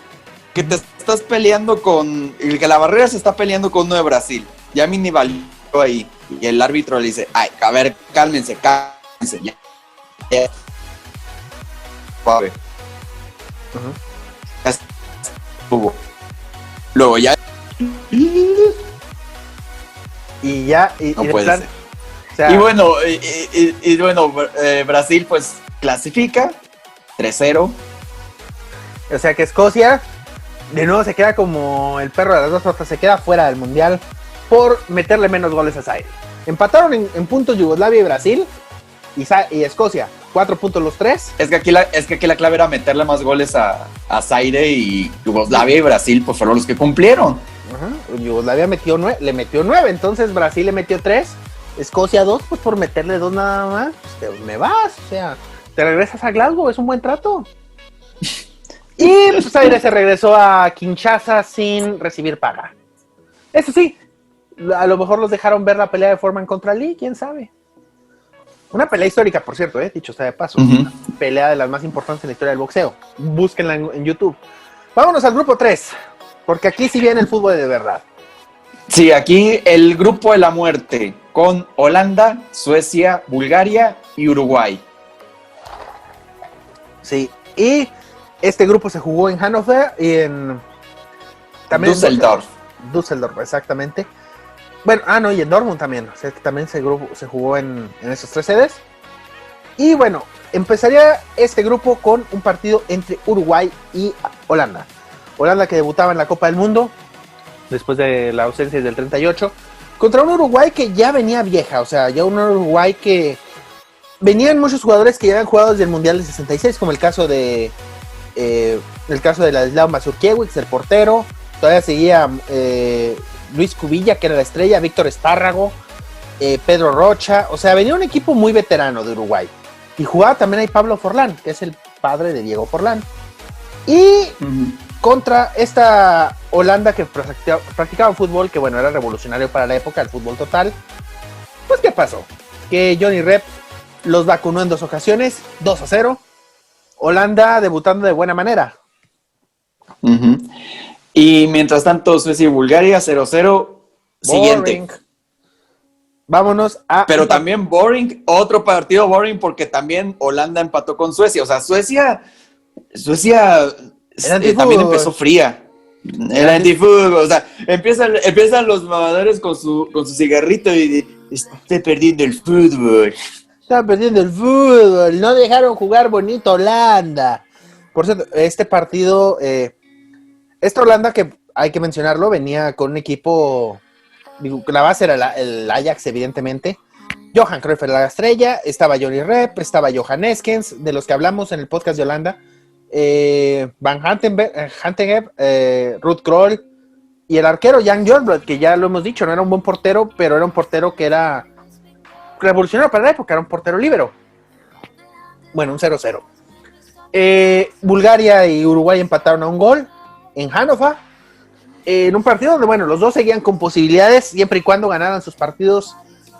que te estás peleando que la barrera se está peleando con uno de Brasil. Ya ni valió ahí. Y el árbitro le dice, ay, a ver, cálmense, ya. Suave. Uh-huh. Luego ya. Y ya. No puede ser. O sea, y bueno, Brasil pues clasifica 3-0. O sea que Escocia de nuevo se queda como el perro de las dos tortas, se queda fuera del mundial por meterle menos goles a Zaire. Empataron en puntos Yugoslavia y Brasil y Escocia. 4 puntos los 3. Es que aquí la clave era meterle más goles a Zaire, y Yugoslavia y Brasil pues fueron los que cumplieron. Uh-huh. Yugoslavia le metió 9, entonces Brasil le metió 3, Escocia 2, pues por meterle 2 nada más, pues me vas, o sea, te regresas a Glasgow, es un buen trato. Y pues Zaire se regresó a Kinshasa sin recibir paga. Eso sí, A lo mejor los dejaron ver la pelea de Foreman contra Lee, quién sabe. Una pelea histórica, por cierto, dicho sea de paso. Una pelea de las más importantes en la historia del boxeo. Búsquenla en YouTube. Vámonos al grupo 3, porque aquí sí viene el fútbol de verdad. Sí, aquí el grupo de la muerte, con Holanda, Suecia, Bulgaria y Uruguay. Sí, y este grupo se jugó en Hannover y en... también Düsseldorf, exactamente. Bueno, y en Dortmund también. O sea, que también ese grupo se jugó en esas 3 sedes. Y bueno, empezaría este grupo con un partido entre Uruguay y Holanda. Holanda que debutaba en la Copa del Mundo, después de la ausencia del 38, contra un Uruguay que ya venía vieja. O sea, ya un Uruguay que... venían muchos jugadores que ya habían jugado desde el Mundial del 66, como el caso de Ladislao Mazurkiewicz, el portero. Todavía seguía Luis Cubilla, que era la estrella, Víctor Espárrago, Pedro Rocha. O sea, venía un equipo muy veterano de Uruguay. Y jugaba también ahí Pablo Forlán, que es el padre de Diego Forlán. Y contra esta Holanda que practicaba fútbol, que bueno, era revolucionario para la época, el fútbol total. Pues, ¿qué pasó? Que Johnny Rep los vacunó en 2 ocasiones, 2-0. Holanda debutando de buena manera. Y mientras tanto, Suecia y Bulgaria, 0-0. Siguiente. Vámonos a... Pero también boring, otro partido boring, porque también Holanda empató con Suecia. O sea, Suecia también empezó fría. Era antifútbol. O sea, empiezan los mamadores con su cigarrito y está perdiendo el fútbol. Están perdiendo el fútbol, no dejaron jugar bonito Holanda. Por cierto, este partido, esta Holanda, que hay que mencionarlo, venía con un equipo, la base era el Ajax, evidentemente. Johan Cruyff era la estrella, estaba Johnny Rep, estaba Johan Eskens, de los que hablamos en el podcast de Holanda, Van Hantegeb, Ruud Krol, y el arquero Jan Jonblad, que ya lo hemos dicho, no era un buen portero, pero era un portero que era revolucionario para la época, era un portero líbero. Bueno, un 0-0. Bulgaria y Uruguay empataron a un gol en Hannover, en un partido donde, bueno, los dos seguían con posibilidades siempre y cuando ganaran sus partidos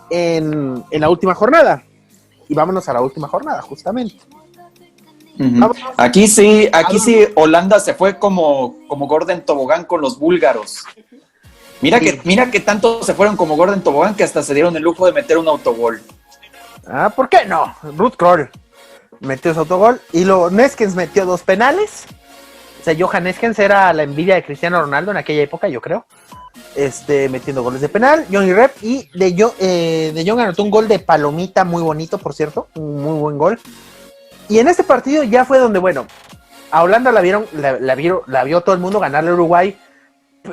en la última jornada. Y vámonos a la última jornada, justamente. Aquí sí, Holanda se fue como Gordon Tobogán con los búlgaros. Mira que tanto se fueron como Gordon Tobogán que hasta se dieron el lujo de meter un autogol. ¿Por qué no? Ruud Krol metió su autogol y Neskens metió 2 penales. O sea, Johan Neskens era la envidia de Cristiano Ronaldo en aquella época, yo creo. Metiendo goles de penal. Johnny Rep y De Jong anotó un gol de palomita muy bonito, por cierto. Un muy buen gol. Y en este partido ya fue donde, bueno, a Holanda la vio todo el mundo ganarle a Uruguay.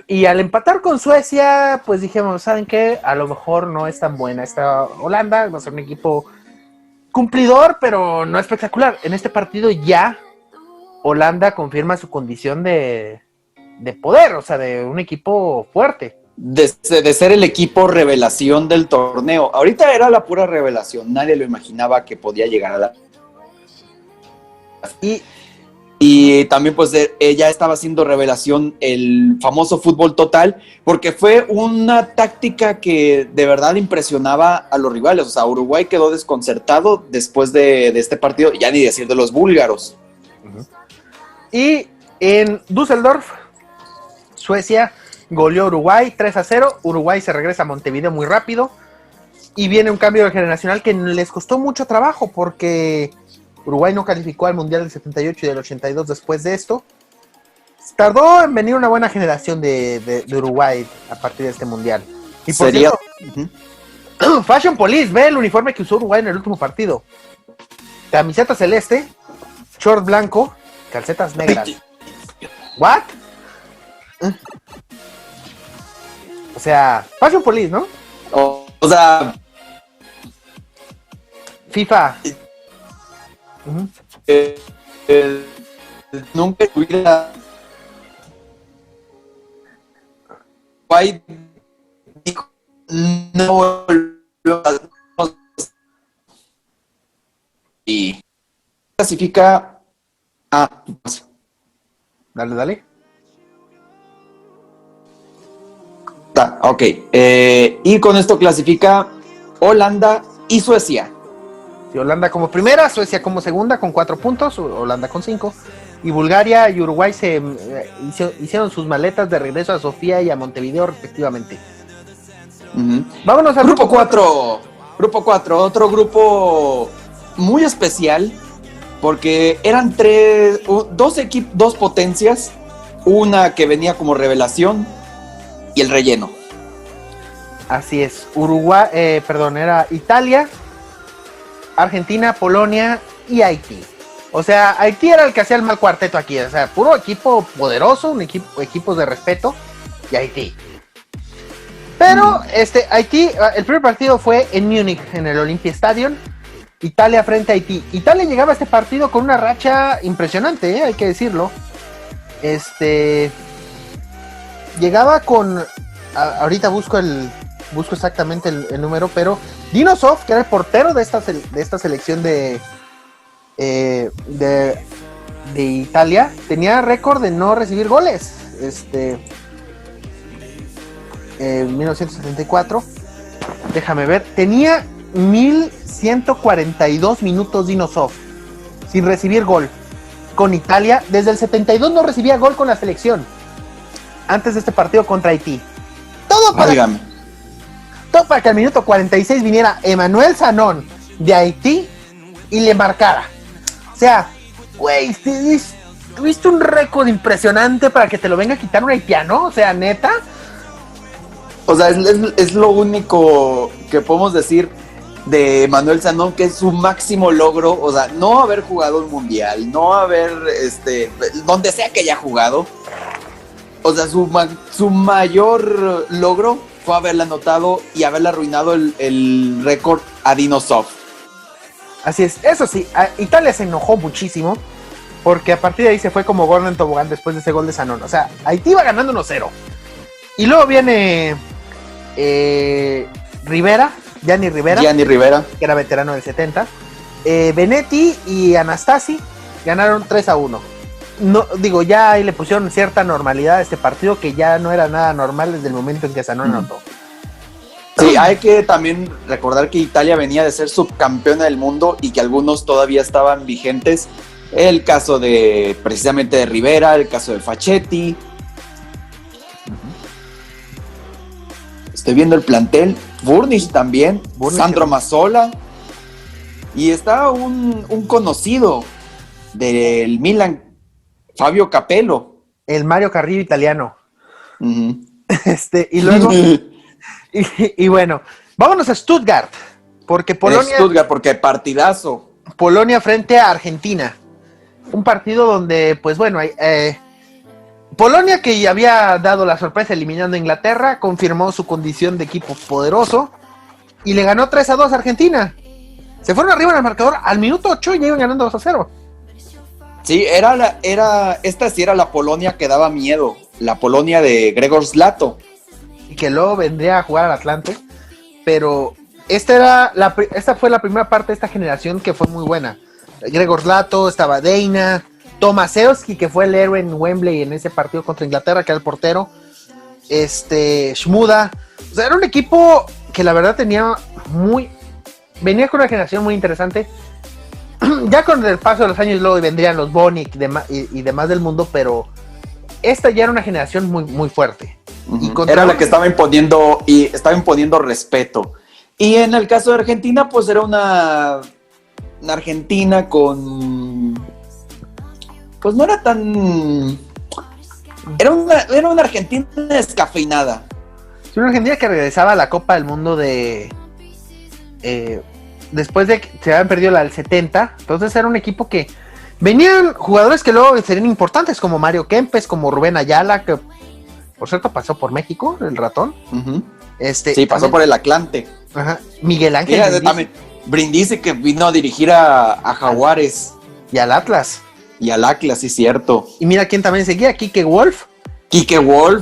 Y al empatar con Suecia, pues dijimos, ¿saben qué? A lo mejor no es tan buena esta Holanda, va a ser un equipo cumplidor, pero no espectacular. En este partido ya Holanda confirma su condición de poder, o sea, de un equipo fuerte. De ser el equipo revelación del torneo. Ahorita era la pura revelación, nadie lo imaginaba que podía llegar a la... Y también pues ella estaba haciendo revelación el famoso fútbol total, porque fue una táctica que de verdad impresionaba a los rivales. O sea, Uruguay quedó desconcertado después de este partido, ya ni decir de los búlgaros. Y en Düsseldorf, Suecia goleó a Uruguay 3-0. Uruguay se regresa a Montevideo muy rápido y viene un cambio generacional que les costó mucho trabajo porque Uruguay no calificó al Mundial del 78 y del 82 después de esto. Tardó en venir una buena generación de Uruguay a partir de este Mundial. Y por cierto, Fashion Police, ve el uniforme que usó Uruguay en el último partido. Camiseta celeste, short blanco, calcetas negras. ¿What? O sea, Fashion Police, ¿no? O sea... FIFA. Nunca hubiera... White dijo, no, y clasifica a... Dale. Ok. Y con esto clasifica Holanda y Suecia. Sí, Holanda como primera, Suecia como segunda con 4 puntos, Holanda con 5. Y Bulgaria y Uruguay hicieron sus maletas de regreso a Sofía y a Montevideo respectivamente. Uh-huh. Vámonos al Grupo 4. Grupo 4, otro grupo muy especial porque eran dos potencias, una que venía como revelación y el relleno. Así es, era Italia, Argentina, Polonia y Haití. O sea, Haití era el que hacía el mal cuarteto aquí, o sea, puro equipo poderoso, equipos de respeto, y Haití. Pero Haití, el primer partido fue en Múnich, en el Olympia Stadium, Italia frente a Haití. Italia llegaba a este partido con una racha impresionante, hay que decirlo. Llegaba con, ahorita busco exactamente el número, pero Dinosoft, que era el portero de esta selección de Italia, tenía récord de no recibir goles. En 1974, déjame ver, tenía 1142 minutos Dinosoft sin recibir gol con Italia. Desde el 72 no recibía gol con la selección antes de este partido contra Haití. Todo para que al minuto 46 viniera Emmanuel Sanón de Haití y le marcara. O sea, güey, tuviste un récord impresionante para que te lo venga a quitar un haitiano, o sea, neta. O sea, es lo único que podemos decir de Manuel Sanón, que es su máximo logro. O sea, no haber jugado un mundial, no haber, donde sea que haya jugado. O sea, su mayor logro fue haberle anotado y haberle arruinado el récord a Dinosoft. Así es, eso sí, Italia se enojó muchísimo porque a partir de ahí se fue como gordo en tobogán después de ese gol de Sanón. O sea, Haití iba ganando 1-0. Y luego viene Gianni Rivera, que era veterano del 70. Benetti y Anastasi ganaron 3-1. No, digo, ya ahí le pusieron cierta normalidad a este partido, que ya no era nada normal desde el momento en que Sanón anotó. Sí, hay que también recordar que Italia venía de ser subcampeona del mundo y que algunos todavía estaban vigentes. El caso precisamente de Rivera, el caso de Facchetti. Estoy viendo el plantel. Furnish también, Sandro Mazzola. Y está un conocido del Milan, Fabio Capello. El Mario Carrillo italiano. Uh-huh. Y luego... y bueno, vámonos a Stuttgart, porque porque partidazo. Polonia frente a Argentina. Un partido donde, pues bueno, Polonia, que ya había dado la sorpresa eliminando a Inglaterra, confirmó su condición de equipo poderoso y le ganó 3-2 a Argentina. Se fueron arriba en el marcador al minuto 8 y ya iban ganando 2-0. Sí, esta sí era la Polonia que daba miedo, la Polonia de Gregor Zlato. Y que luego vendría a jugar al Atlante, pero esta fue la primera parte de esta generación que fue muy buena. Gregor Zlato, estaba Deina, Tomaszewski, que fue el héroe en Wembley en ese partido contra Inglaterra, que era el portero, Shmuda. O sea, era un equipo que la verdad venía con una generación muy interesante. Ya con el paso de los años luego vendrían los Boni y demás del mundo, pero esta ya era una generación muy, muy fuerte. Uh-huh. Era la que estaba imponiendo respeto. Y en el caso de Argentina, pues era una Argentina con... Pues no era tan... Era una Argentina descafeinada. Sí, una Argentina que regresaba a la Copa del Mundo después de que se habían perdido la del 70. Entonces era un equipo que... Venían jugadores que luego serían importantes, como Mario Kempes, como Rubén Ayala, que por cierto pasó por México, el ratón. Uh-huh. Sí, pasó también por el Atlante. Ajá. Miguel Ángel Brindisi, que vino a dirigir a Jaguares. Y al Atlas. Sí, cierto. Y mira quién también seguía, Quique Wolf. Que hoy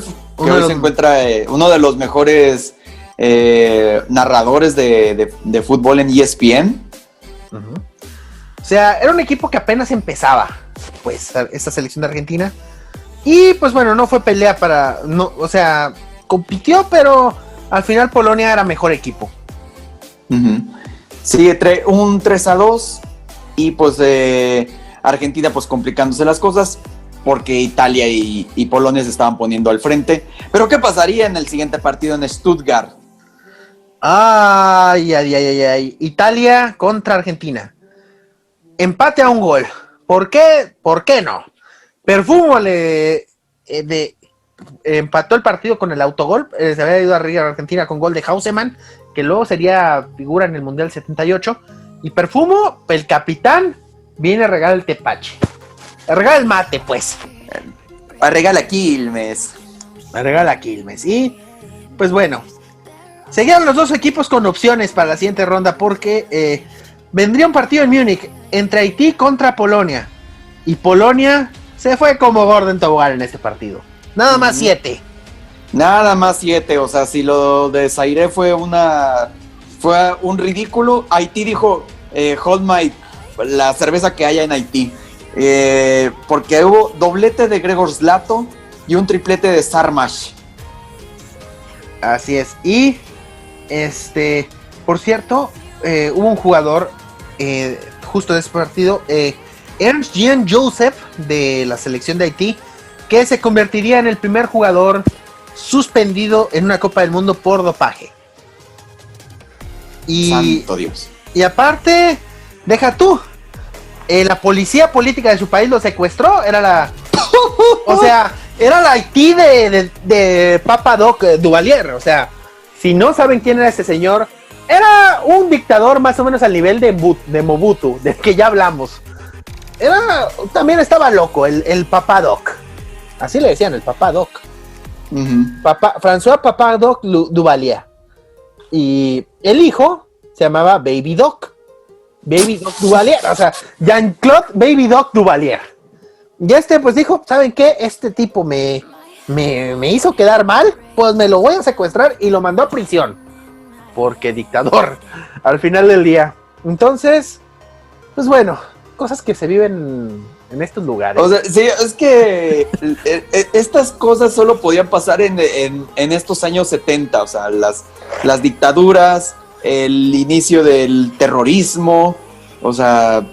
se encuentra uno de los mejores narradores de fútbol en ESPN. Uh-huh. O sea, era un equipo que apenas empezaba, pues, esta selección de Argentina. Y, pues, bueno, no fue pelea compitió, pero al final Polonia era mejor equipo. Uh-huh. Sí, un 3-2 y pues Argentina pues complicándose las cosas porque Italia y Polonia se estaban poniendo al frente. Pero ¿qué pasaría en el siguiente partido en Stuttgart? Ay. Italia contra Argentina. Empate a un gol. ¿Por qué? ¿Por qué no? Perfumo empató el partido con el autogol. Se había ido arriba a Argentina con gol de Hausemann, que luego sería figura en el Mundial 78. Y Perfumo, el capitán, viene a regalar el tepache. A regalar el mate, pues. A regala Quilmes. A regala Quilmes. Y, pues bueno, seguían los dos equipos con opciones para la siguiente ronda porque vendría un partido en Múnich entre Haití contra Polonia. Y Polonia se fue como gordo en tobogán en este partido. Nada más 7. Nada más 7. O sea, si lo de Zaire fue un ridículo, Haití dijo, hold la cerveza que haya en Haití. Porque hubo doblete de Gregor Zlato y un triplete de Sarmash. Así es. Y por cierto, hubo un jugador justo de ese partido, Ernst Jean Joseph, de la selección de Haití, que se convertiría en el primer jugador suspendido en una Copa del Mundo por dopaje. Santo Dios. Y aparte, deja tú, la policía política de su país lo secuestró. Era la Haití de Papa Doc Duvalier. O sea, si no saben quién era ese señor, era un dictador más o menos al nivel de Mobutu, del que ya hablamos. También estaba loco, el Papa Doc. Así le decían, el Papa Doc. Uh-huh. François Papa Doc Duvalier. Y el hijo se llamaba Baby Doc. Baby Doc Duvalier. O sea, Jean-Claude Baby Doc Duvalier. Y pues dijo, ¿saben qué? Este tipo me hizo quedar mal, pues me lo voy a secuestrar, y lo mandó a prisión. Porque dictador, al final del día. Entonces, pues bueno, cosas que se viven en estos lugares. O sea, sí, es que estas cosas solo podían pasar en estos años 70, o sea, las dictaduras, el inicio del terrorismo, o sea,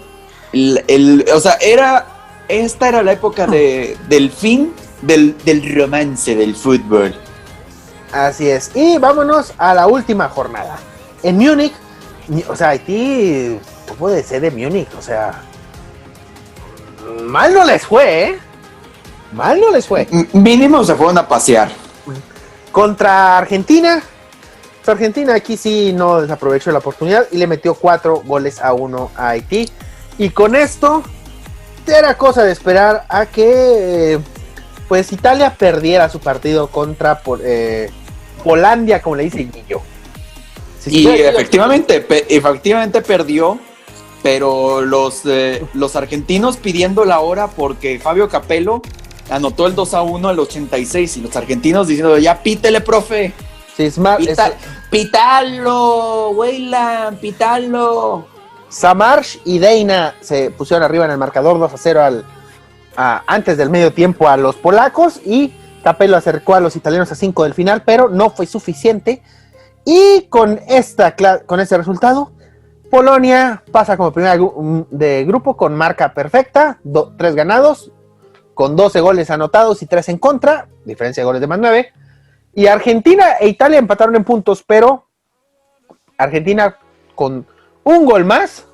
esta era la época del fin del romance del fútbol. Así es. Y vámonos a la última jornada. En Múnich, o sea, Haití, ¿cómo puede ser de Múnich? O sea, mal no les fue, ¿eh? Mal no les fue. Mínimo se fueron a pasear. Contra Argentina. Pues Argentina aquí sí no desaprovechó la oportunidad y le metió 4-1 a Haití. Y con esto era cosa de esperar a que pues Italia perdiera su partido contra Polandia, como le dice Guillo. Y efectivamente perdió, pero los argentinos pidiendo la hora porque Fabio Capello anotó el 2-1 al 86 y los argentinos diciendo, ya pítele, profe. Sí, Pitalo, Weyland, pitalo. Samarsh y Deina se pusieron arriba en el marcador 2-0 antes del medio tiempo a los polacos, y Capello acercó a los italianos a 5 del final, pero no fue suficiente. Y con este resultado, Polonia pasa como primera de grupo con marca perfecta, 3 ganados, con 12 goles anotados y 3 en contra, diferencia de goles de más 9. Y Argentina e Italia empataron en puntos, pero Argentina con un gol más,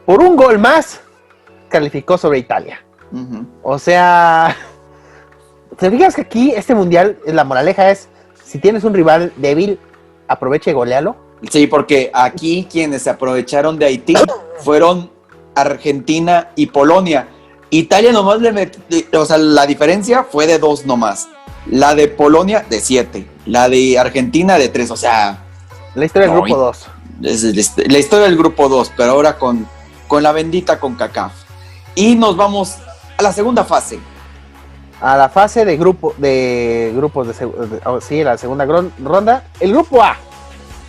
por un gol más, calificó sobre Italia. Uh-huh. O sea, ¿te fijas que aquí este mundial, la moraleja es, si tienes un rival débil, aprovecha y goléalo? Sí, porque aquí quienes se aprovecharon de Haití fueron Argentina y Polonia. Italia nomás o sea, la diferencia fue de 2 nomás. La de Polonia de 7, la de Argentina de 3, o sea... La historia del grupo 2. La historia del grupo 2, pero ahora con la bendita CONCACAF. Y nos vamos a la segunda fase. A la fase de grupos sí, la segunda ronda. El grupo A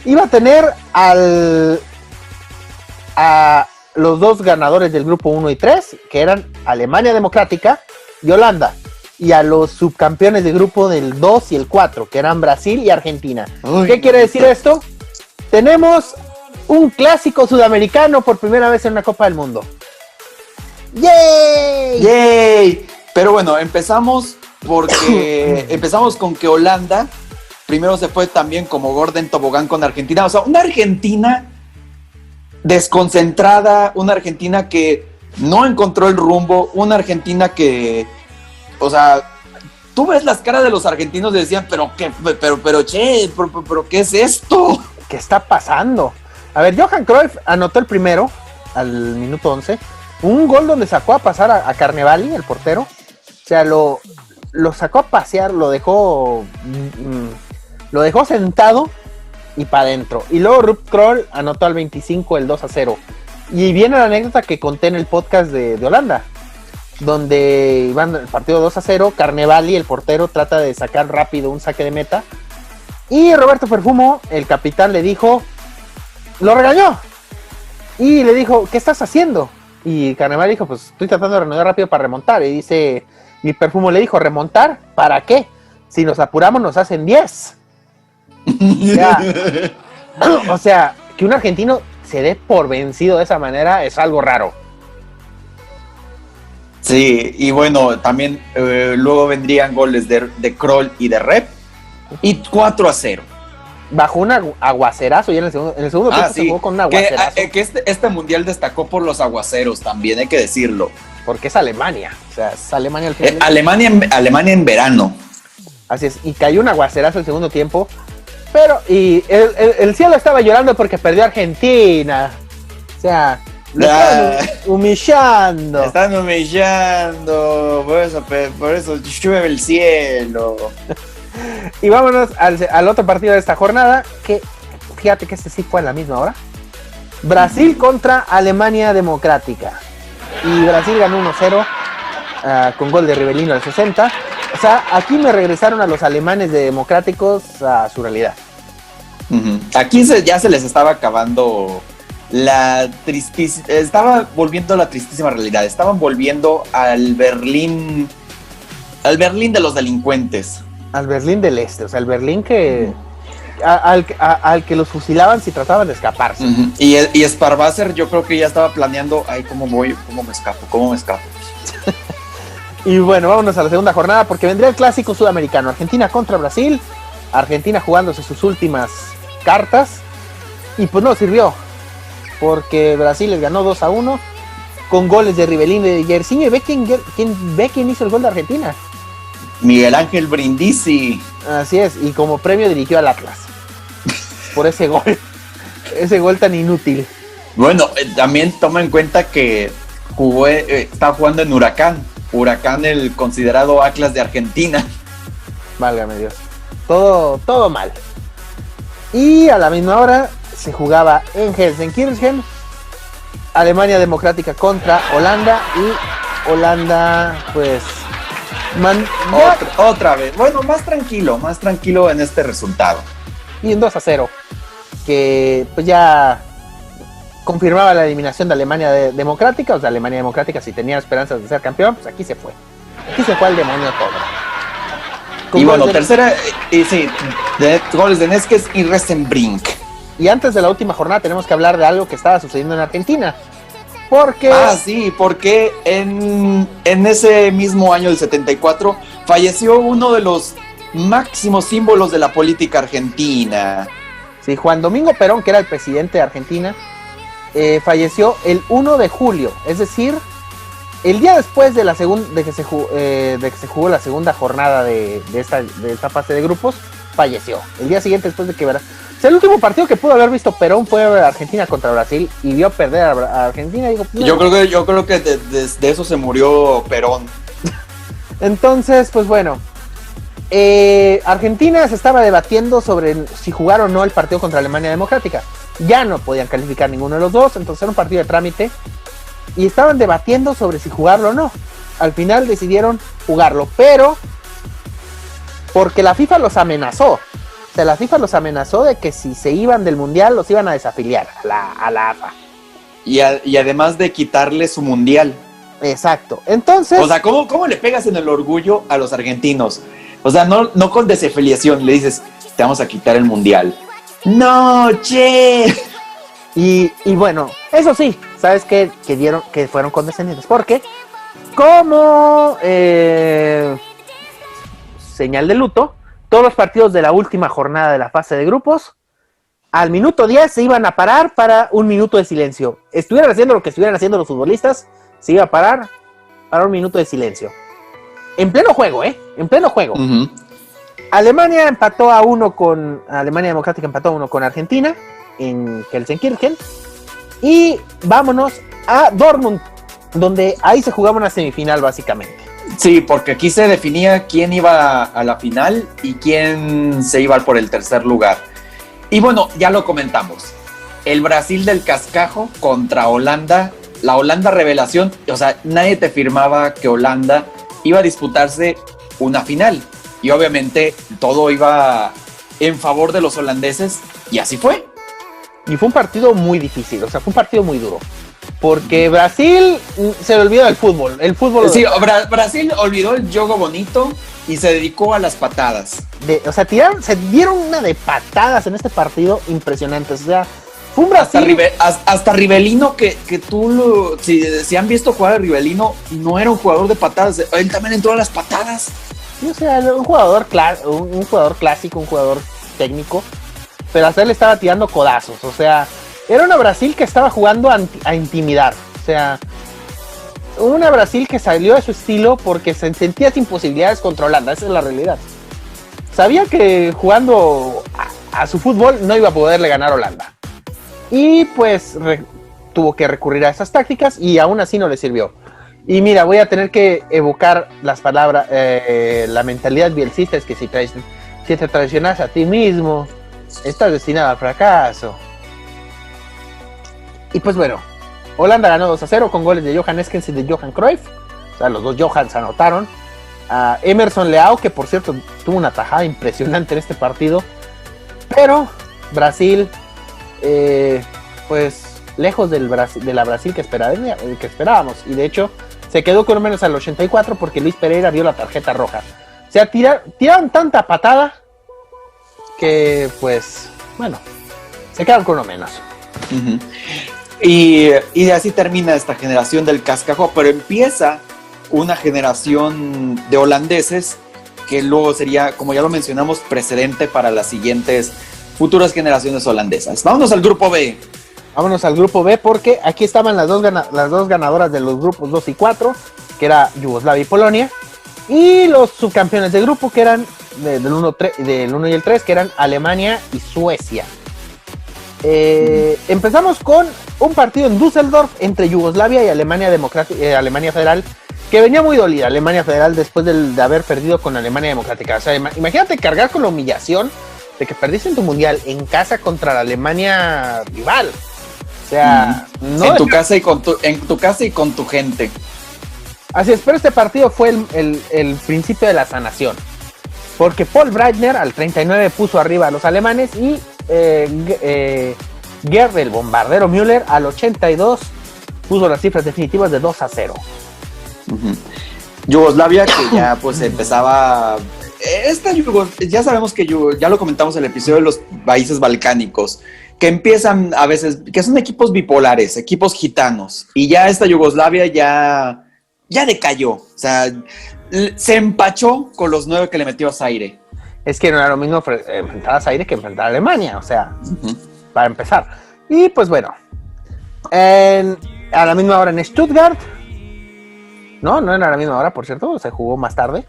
iba a tener a los dos ganadores del grupo 1 y 3, que eran Alemania Democrática y Holanda. y a los subcampeones de grupo del 2 y el 4, que eran Brasil y Argentina. Uy, ¿Qué quiere decir esto? Tenemos un clásico sudamericano por primera vez en una Copa del Mundo. ¡Yay! ¡Yay! Pero bueno, empezamos con que Holanda primero se fue también como gorda en tobogán con Argentina. O sea, una Argentina desconcentrada, una Argentina que no encontró el rumbo, una Argentina que, o sea, tú ves las caras de los argentinos y decían, pero ¿qué es esto? ¿Qué está pasando? A ver, Johan Cruyff anotó el primero al minuto 11, un gol donde sacó a pasar a Carnevali, el portero. O sea, lo sacó a pasear, lo dejó sentado y para adentro. Y luego Ruud Krol anotó al 25 el 2-0. Y viene la anécdota que conté en el podcast de Holanda, donde iban el partido 2-0, Carnevali, el portero, trata de sacar rápido un saque de meta. Y Roberto Perfumo, el capitán, le dijo, lo regañó. Y le dijo, ¿qué estás haciendo? Y Carnevali dijo, pues estoy tratando de reanudar rápido para remontar. Y dice, mi Perfumo le dijo, ¿remontar? ¿Para qué? Si nos apuramos nos hacen 10. O sea, que un argentino se dé por vencido de esa manera es algo raro. Sí, y bueno, también luego vendrían goles de Krol y de Rep, y 4-0. Bajo un aguacerazo, ya en el segundo tiempo se jugó con un aguacerazo. Que este mundial destacó por los aguaceros también, hay que decirlo. Porque es Alemania, o sea, es Alemania al final. Alemania en verano. Así es, y cayó un aguacerazo el segundo tiempo, pero y el cielo estaba llorando porque perdió Argentina. O sea, lo estaban humillando. Están humillando, por eso llueve el cielo. Y vámonos al otro partido de esta jornada, que fíjate que este sí fue a la misma hora. Brasil contra Alemania Democrática. Y Brasil ganó 1-0 con gol de Rivelino al 60. O sea, aquí me regresaron a los alemanes democráticos a su realidad. Aquí ya se les estaba acabando la tristísima, estaba volviendo la tristísima realidad. Estaban volviendo al Berlín de los delincuentes. Al Berlín del Este, o sea, el Berlín que al que los fusilaban si trataban de escaparse. Y Sparwasser yo creo que ya estaba planeando, ay, ¿cómo me escapo? Y bueno, vámonos a la segunda jornada porque vendría el clásico sudamericano, Argentina contra Brasil, Argentina jugándose sus últimas cartas, y pues no sirvió, porque Brasil les ganó 2-1, con goles de Rivelino y de Jairzinho, y quién hizo el gol de Argentina. Miguel Ángel Brindisi. Así es, y como premio dirigió al Atlas, por ese gol tan inútil. Bueno, también toma en cuenta que estaba jugando en Huracán, el considerado Atlas de Argentina. Válgame Dios. Todo mal. Y a la misma hora se jugaba en Gelsenkirchen, Alemania Democrática contra Holanda, y Holanda, pues... Otra vez. Bueno, más tranquilo en este resultado. Y un 2-0, que pues ya confirmaba la eliminación de Alemania Democrática. O sea, Alemania Democrática, si tenía esperanzas de ser campeón, pues aquí se fue al demonio todo. Con y bueno, tercera, goles de Neskes y Resenbrink. Y antes de la última jornada tenemos que hablar de algo que estaba sucediendo en Argentina. Porque en ese mismo año del 74 falleció uno de los máximos símbolos de la política argentina. Sí, Juan Domingo Perón, que era el presidente de Argentina, falleció el 1 de julio, es decir, el día después de que se jugó la segunda jornada de esta fase de grupos, falleció. El día siguiente, después de que el último partido que pudo haber visto Perón fue Argentina contra Brasil, y vio perder a Argentina. Dijo, no. Yo creo que desde eso se murió Perón. Entonces, pues bueno, Argentina se estaba debatiendo sobre si jugar o no el partido contra Alemania Democrática. Ya no podían calificar ninguno de los dos, entonces era un partido de trámite, y estaban debatiendo sobre si jugarlo o no. Al final decidieron jugarlo, pero porque la FIFA los amenazó. O sea, la FIFA los amenazó de que si se iban del mundial los iban a desafiliar a la AFA. Y además de quitarle su mundial. Exacto. Entonces... O sea, ¿cómo le pegas en el orgullo a los argentinos? O sea, no con desafiliación, le dices, te vamos a quitar el mundial. ¡No, che! Y bueno, eso sí, ¿sabes qué? Que fueron condescendientes. Porque, como señal de luto, todos los partidos de la última jornada de la fase de grupos, al minuto 10 se iban a parar para un minuto de silencio. Estuvieran haciendo lo que estuvieran haciendo los futbolistas, se iba a parar para un minuto de silencio. En pleno juego, En pleno juego. Uh-huh. Alemania Democrática empató a 1 con Argentina en Gelsenkirchen. Y vámonos a Dortmund, donde ahí se jugaba una semifinal básicamente. Sí, porque aquí se definía quién iba a la final y quién se iba por el tercer lugar. Y bueno, ya lo comentamos. El Brasil del cascajo contra Holanda. La Holanda revelación. O sea, nadie te firmaba que Holanda iba a disputarse una final. Y obviamente todo iba en favor de los holandeses. Y así fue. Y fue un partido muy difícil. O sea, fue un partido muy duro. Porque Brasil se le olvidó del fútbol. El fútbol. Sí, Brasil olvidó el juego bonito y se dedicó a las patadas. Se dieron una de patadas en este partido impresionantes. O sea, fue un Brasil. Hasta Rivelino, que tú, si han visto jugar a Rivelino, no era un jugador de patadas. Él también entró a las patadas. Sí, o sea, un jugador clásico, un jugador técnico. Pero hasta él estaba tirando codazos. O sea, era una Brasil que estaba jugando a intimidar. O sea, una Brasil que salió de su estilo porque se sentía sin posibilidades contra Holanda. Esa es la realidad. Sabía que jugando a su fútbol no iba a poderle ganar a Holanda. Y pues tuvo que recurrir a esas tácticas y aún así no le sirvió. Y mira, voy a tener que evocar las palabras, la mentalidad bielcista es que si te traicionas a ti mismo, estás destinado al fracaso. Y pues bueno, Holanda ganó 2-0 con goles de Johan Eskens y de Johan Cruyff. O sea, los dos Johans anotaron. Emerson Leao, que por cierto tuvo una tajada impresionante en este partido. Pero Brasil, pues lejos de la Brasil que esperábamos. Y de hecho, se quedó con menos al 84 porque Luis Pereira vio la tarjeta roja. O sea, tiraron tanta patada que, pues, bueno, se quedaron con uno menos. Uh-huh. Y así termina esta generación del cascajo, pero empieza una generación de holandeses que luego sería, como ya lo mencionamos, precedente para las siguientes futuras generaciones holandesas. Vámonos al grupo B. Vámonos al grupo B porque aquí estaban las dos ganadoras de los grupos 2 y 4, que era Yugoslavia y Polonia, y los subcampeones de grupo que eran del 1 y el 3, que eran Alemania y Suecia. Empezamos con un partido en Düsseldorf entre Yugoslavia y Alemania Alemania Federal, que venía muy dolida Alemania Federal después de haber perdido con Alemania Democrática. O sea, imagínate cargar con la humillación de que perdiste en tu mundial en casa contra la Alemania rival. O sea, no en tu casa y con tu gente. Así es, pero este partido fue el principio de la sanación. Porque Paul Breitner al 39 puso arriba a los alemanes y Gerd, el bombardero Müller, al 82 puso las cifras definitivas de 2-0. Uh-huh. Yugoslavia, que ya pues empezaba... ya sabemos que ya lo comentamos en el episodio de los países balcánicos, que empiezan a veces, que son equipos bipolares, equipos gitanos, y ya esta Yugoslavia ya decayó, o sea, se empachó con los 9 que le metió a Zaire. Es que no era lo mismo enfrentar a Zaire que enfrentar a Alemania, o sea, uh-huh, para empezar. Y pues bueno, a la misma hora en Stuttgart, no era a la misma hora, por cierto, se jugó más tarde.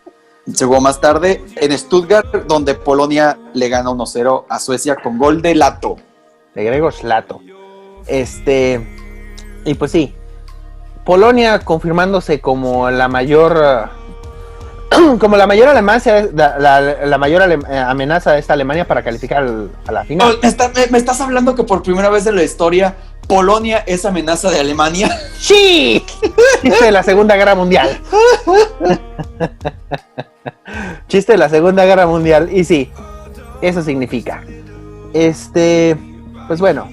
Se jugó más tarde en Stuttgart, donde Polonia le gana 1-0 a Suecia con gol de Lato. De Grzegorz Lato. Y pues sí, Polonia confirmándose como la mayor amenaza de esta Alemania para calificar a la final. ¿Me estás hablando que por primera vez en la historia Polonia es amenaza de Alemania? ¡Sí! Chiste de la Segunda Guerra Mundial. Chiste de la Segunda Guerra Mundial. Y sí, eso significa. Pues bueno,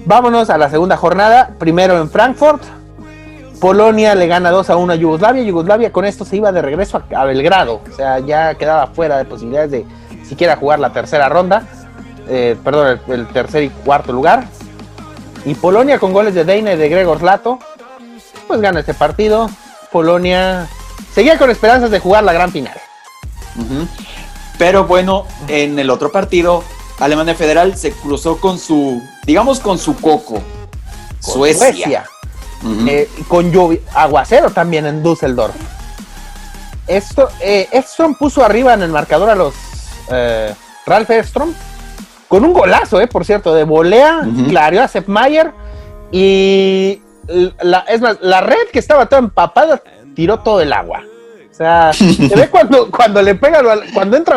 vámonos a la segunda jornada. Primero en Frankfurt. Polonia le gana 2-1 a Yugoslavia. Yugoslavia con esto se iba de regreso a Belgrado. O sea, ya quedaba fuera de posibilidades de siquiera jugar la tercera ronda. El tercer y cuarto lugar. Y Polonia con goles de Dejna y de Grzegorz Lato, pues gana este partido. Polonia seguía con esperanzas de jugar la gran final. Uh-huh. Pero bueno, en el otro partido, Alemania Federal se cruzó con su coco, Con Suecia. Uh-huh. Con aguacero también en Düsseldorf. Ekström puso arriba en el marcador a los Ralf Ekström con un golazo, por cierto, de volea, clareó a Sepp Maier y la red que estaba toda empapada tiró todo el agua. O sea, se ve cuando le pega cuando entra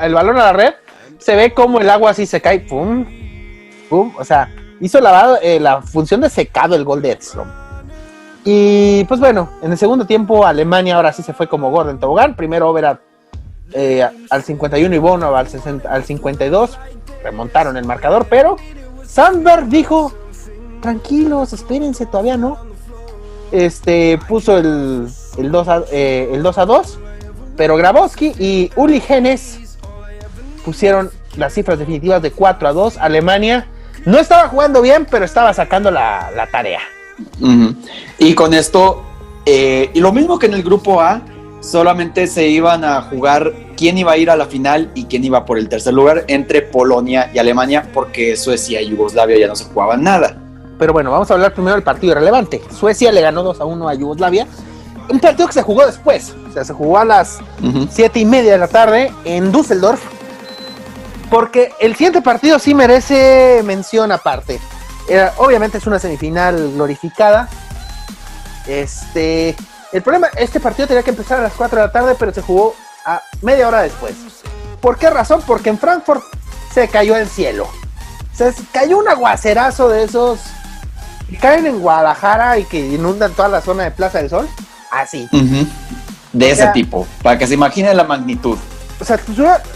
el balón a la red, se ve como el agua así se cae, pum, pum, o sea, hizo la función de secado el gol de Ekström. Y pues bueno, en el segundo tiempo Alemania ahora sí se fue como gordo en tobogán. Primero Overath al 51 y Bono al 52 remontaron el marcador, pero Sandberg dijo: tranquilos, espérense, todavía no. Puso el 2-2, pero Grabowski y Uli Hoeneß pusieron las cifras definitivas de 4-2. Alemania no estaba jugando bien, pero estaba sacando la tarea. Uh-huh. Y con esto, y lo mismo que en el grupo A, solamente se iban a jugar quién iba a ir a la final y quién iba por el tercer lugar entre Polonia y Alemania, porque Suecia y Yugoslavia ya no se jugaban nada. Pero bueno, vamos a hablar primero del partido relevante. Suecia le ganó 2-1 a Yugoslavia, un partido que se jugó después, o sea, se jugó a las 7:30 de la tarde en Düsseldorf, porque el siguiente partido sí merece mención aparte. Obviamente es una semifinal glorificada. El problema, este partido tenía que empezar a las 4 de la tarde, pero se jugó a media hora después. ¿Por qué razón? Porque en Frankfurt se cayó el cielo. Se cayó un aguacerazo de esos que caen en Guadalajara y que inundan toda la zona de Plaza del Sol. Así. Uh-huh. De ese tipo, para que se imaginen la magnitud. O sea,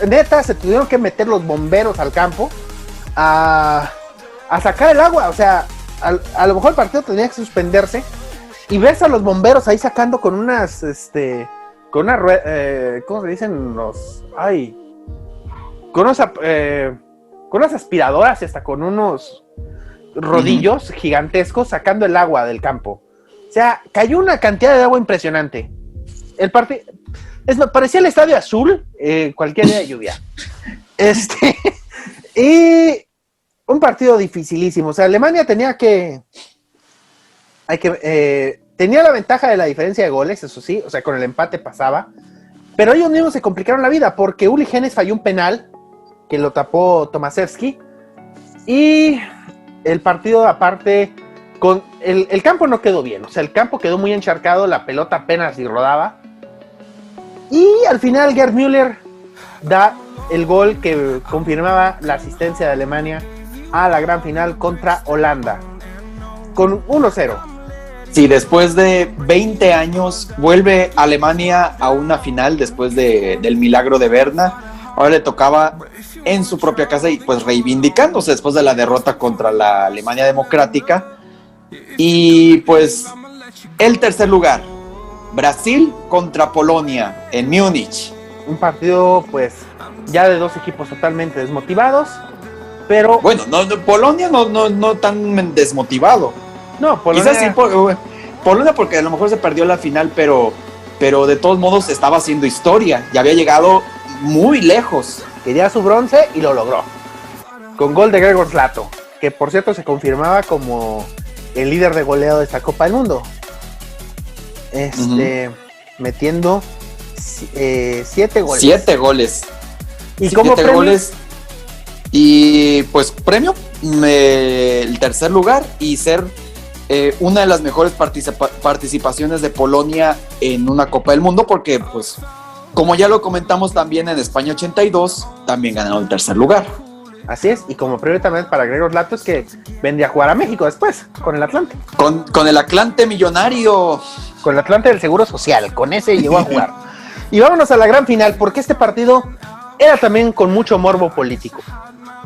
neta, se tuvieron que meter los bomberos al campo a sacar el agua. O sea, a lo mejor el partido tenía que suspenderse. Y ves a los bomberos ahí sacando con unas, con una ¿cómo se dicen los? Ay, con unas aspiradoras y hasta con unos rodillos gigantescos sacando el agua del campo. O sea, cayó una cantidad de agua impresionante. El partido parecía el Estadio Azul cualquier día de lluvia. Y un partido dificilísimo. O sea, Alemania tenía la ventaja de la diferencia de goles, eso sí, o sea, con el empate pasaba, pero ellos mismos se complicaron la vida porque Uli Hoeneß falló un penal que lo tapó Tomaszewski y el partido aparte, con el campo no quedó bien, o sea, el campo quedó muy encharcado, la pelota apenas y rodaba y al final Gerd Müller da el gol que confirmaba la asistencia de Alemania a la gran final contra Holanda con 1-0. Sí, después de 20 años vuelve Alemania a una final después del milagro de Berna. Ahora le tocaba en su propia casa y pues reivindicándose después de la derrota contra la Alemania democrática. Y pues el tercer lugar, Brasil contra Polonia en Múnich. Un partido pues ya de dos equipos totalmente desmotivados, pero... Bueno, Polonia no tan desmotivado. No, Polonia... Quizás sí, Polonia porque a lo mejor se perdió la final, pero de todos modos estaba haciendo historia y había llegado muy lejos. Quería su bronce y lo logró. Con gol de Grzegorz Lato, que por cierto se confirmaba como el líder de goleo de esta Copa del Mundo. Metiendo 7 goles. 7 goles. ¿Y como premio? Goles. Y pues premio el tercer lugar y ser una de las mejores participaciones de Polonia en una Copa del Mundo, porque pues como ya lo comentamos también en España 82, también ganaron el tercer lugar. Así es, y como premio también para Grzegorz Lato es que vendría a jugar a México después, con el Atlante. Con el Atlante millonario. Con el Atlante del Seguro Social, con ese llegó a jugar. Y vámonos a la gran final, porque este partido era también con mucho morbo político.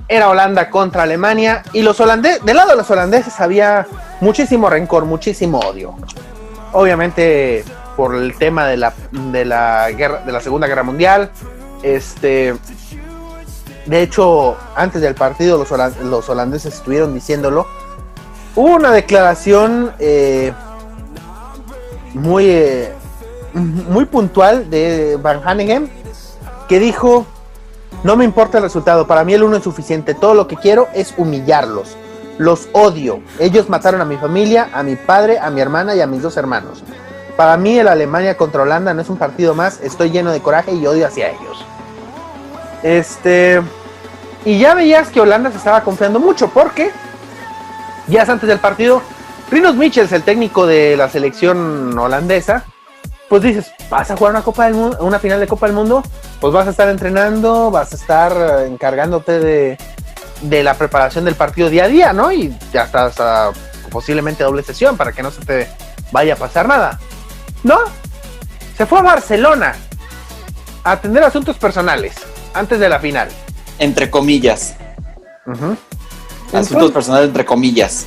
Era Holanda contra Alemania, y del lado de los holandeses había muchísimo rencor, muchísimo odio. obviamente por el tema de la Segunda Guerra Mundial. De hecho, antes del partido los holandeses estuvieron diciéndolo. Hubo una declaración muy puntual de Van Hanegem, que dijo: no me importa el resultado, para mí el 1 es suficiente, todo lo que quiero es humillarlos, los odio, ellos mataron a mi familia, a mi padre, a mi hermana y a mis 2 hermanos. Para mí el Alemania contra Holanda no es un partido más, estoy lleno de coraje y odio hacia ellos. Y ya veías que Holanda se estaba confiando mucho, porque días antes del partido, Rinus Michels, el técnico de la selección holandesa, pues dices, vas a jugar una final de Copa del Mundo, pues vas a estar entrenando, vas a estar encargándote de la preparación del partido día a día, ¿no? Y ya hasta posiblemente doble sesión para que no se te vaya a pasar nada. ¿No? Se fue a Barcelona a atender asuntos personales antes de la final. Entre comillas. Uh-huh. Asuntos personales entre comillas.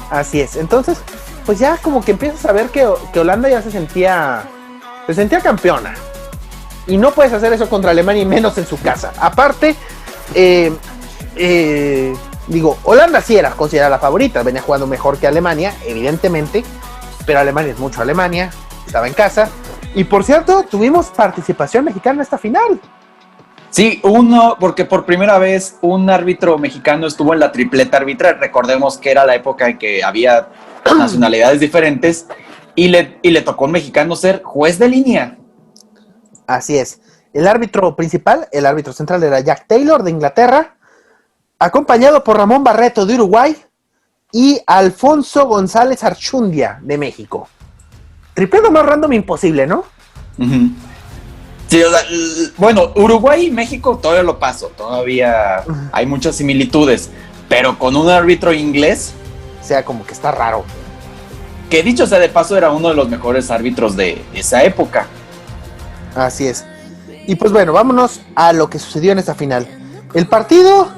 Así es. Entonces, pues ya como que empiezas a ver que Holanda ya se sentía campeona. Y no puedes hacer eso contra Alemania, y menos en su casa. Aparte, Holanda sí era considerada la favorita, venía jugando mejor que Alemania, evidentemente, pero Alemania es mucho Alemania, estaba en casa. Y por cierto, tuvimos participación mexicana en esta final. Sí, porque por primera vez un árbitro mexicano estuvo en la tripleta arbitral. Recordemos que era la época en que había nacionalidades diferentes y le tocó a un mexicano ser juez de línea. Así es. El árbitro principal, el árbitro central, era Jack Taylor de Inglaterra, acompañado por Ramón Barreto de Uruguay y Alfonso González Archundia de México. Tripleta más random imposible, ¿no? Uh-huh. Sí, o sea, bueno, Uruguay y México todavía lo paso, todavía hay muchas similitudes, pero con un árbitro inglés, o sea, como que está raro. Que dicho sea de paso, era uno de los mejores árbitros de esa época. Así es. Y pues bueno, vámonos a lo que sucedió en esta final. El partido,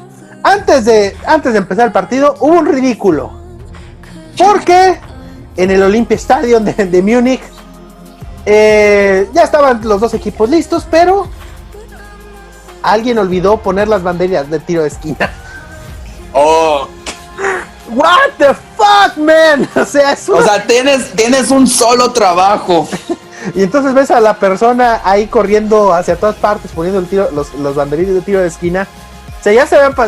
antes de empezar el partido, hubo un ridículo. Porque en el Olympia Stadium de Múnich, ya estaban los 2 equipos listos, pero alguien olvidó poner las banderas de tiro de esquina. Oh, what the fuck, man. O sea, tienes un solo trabajo. Y entonces ves a la persona ahí corriendo hacia todas partes, poniendo los banderines de tiro de esquina. O sea,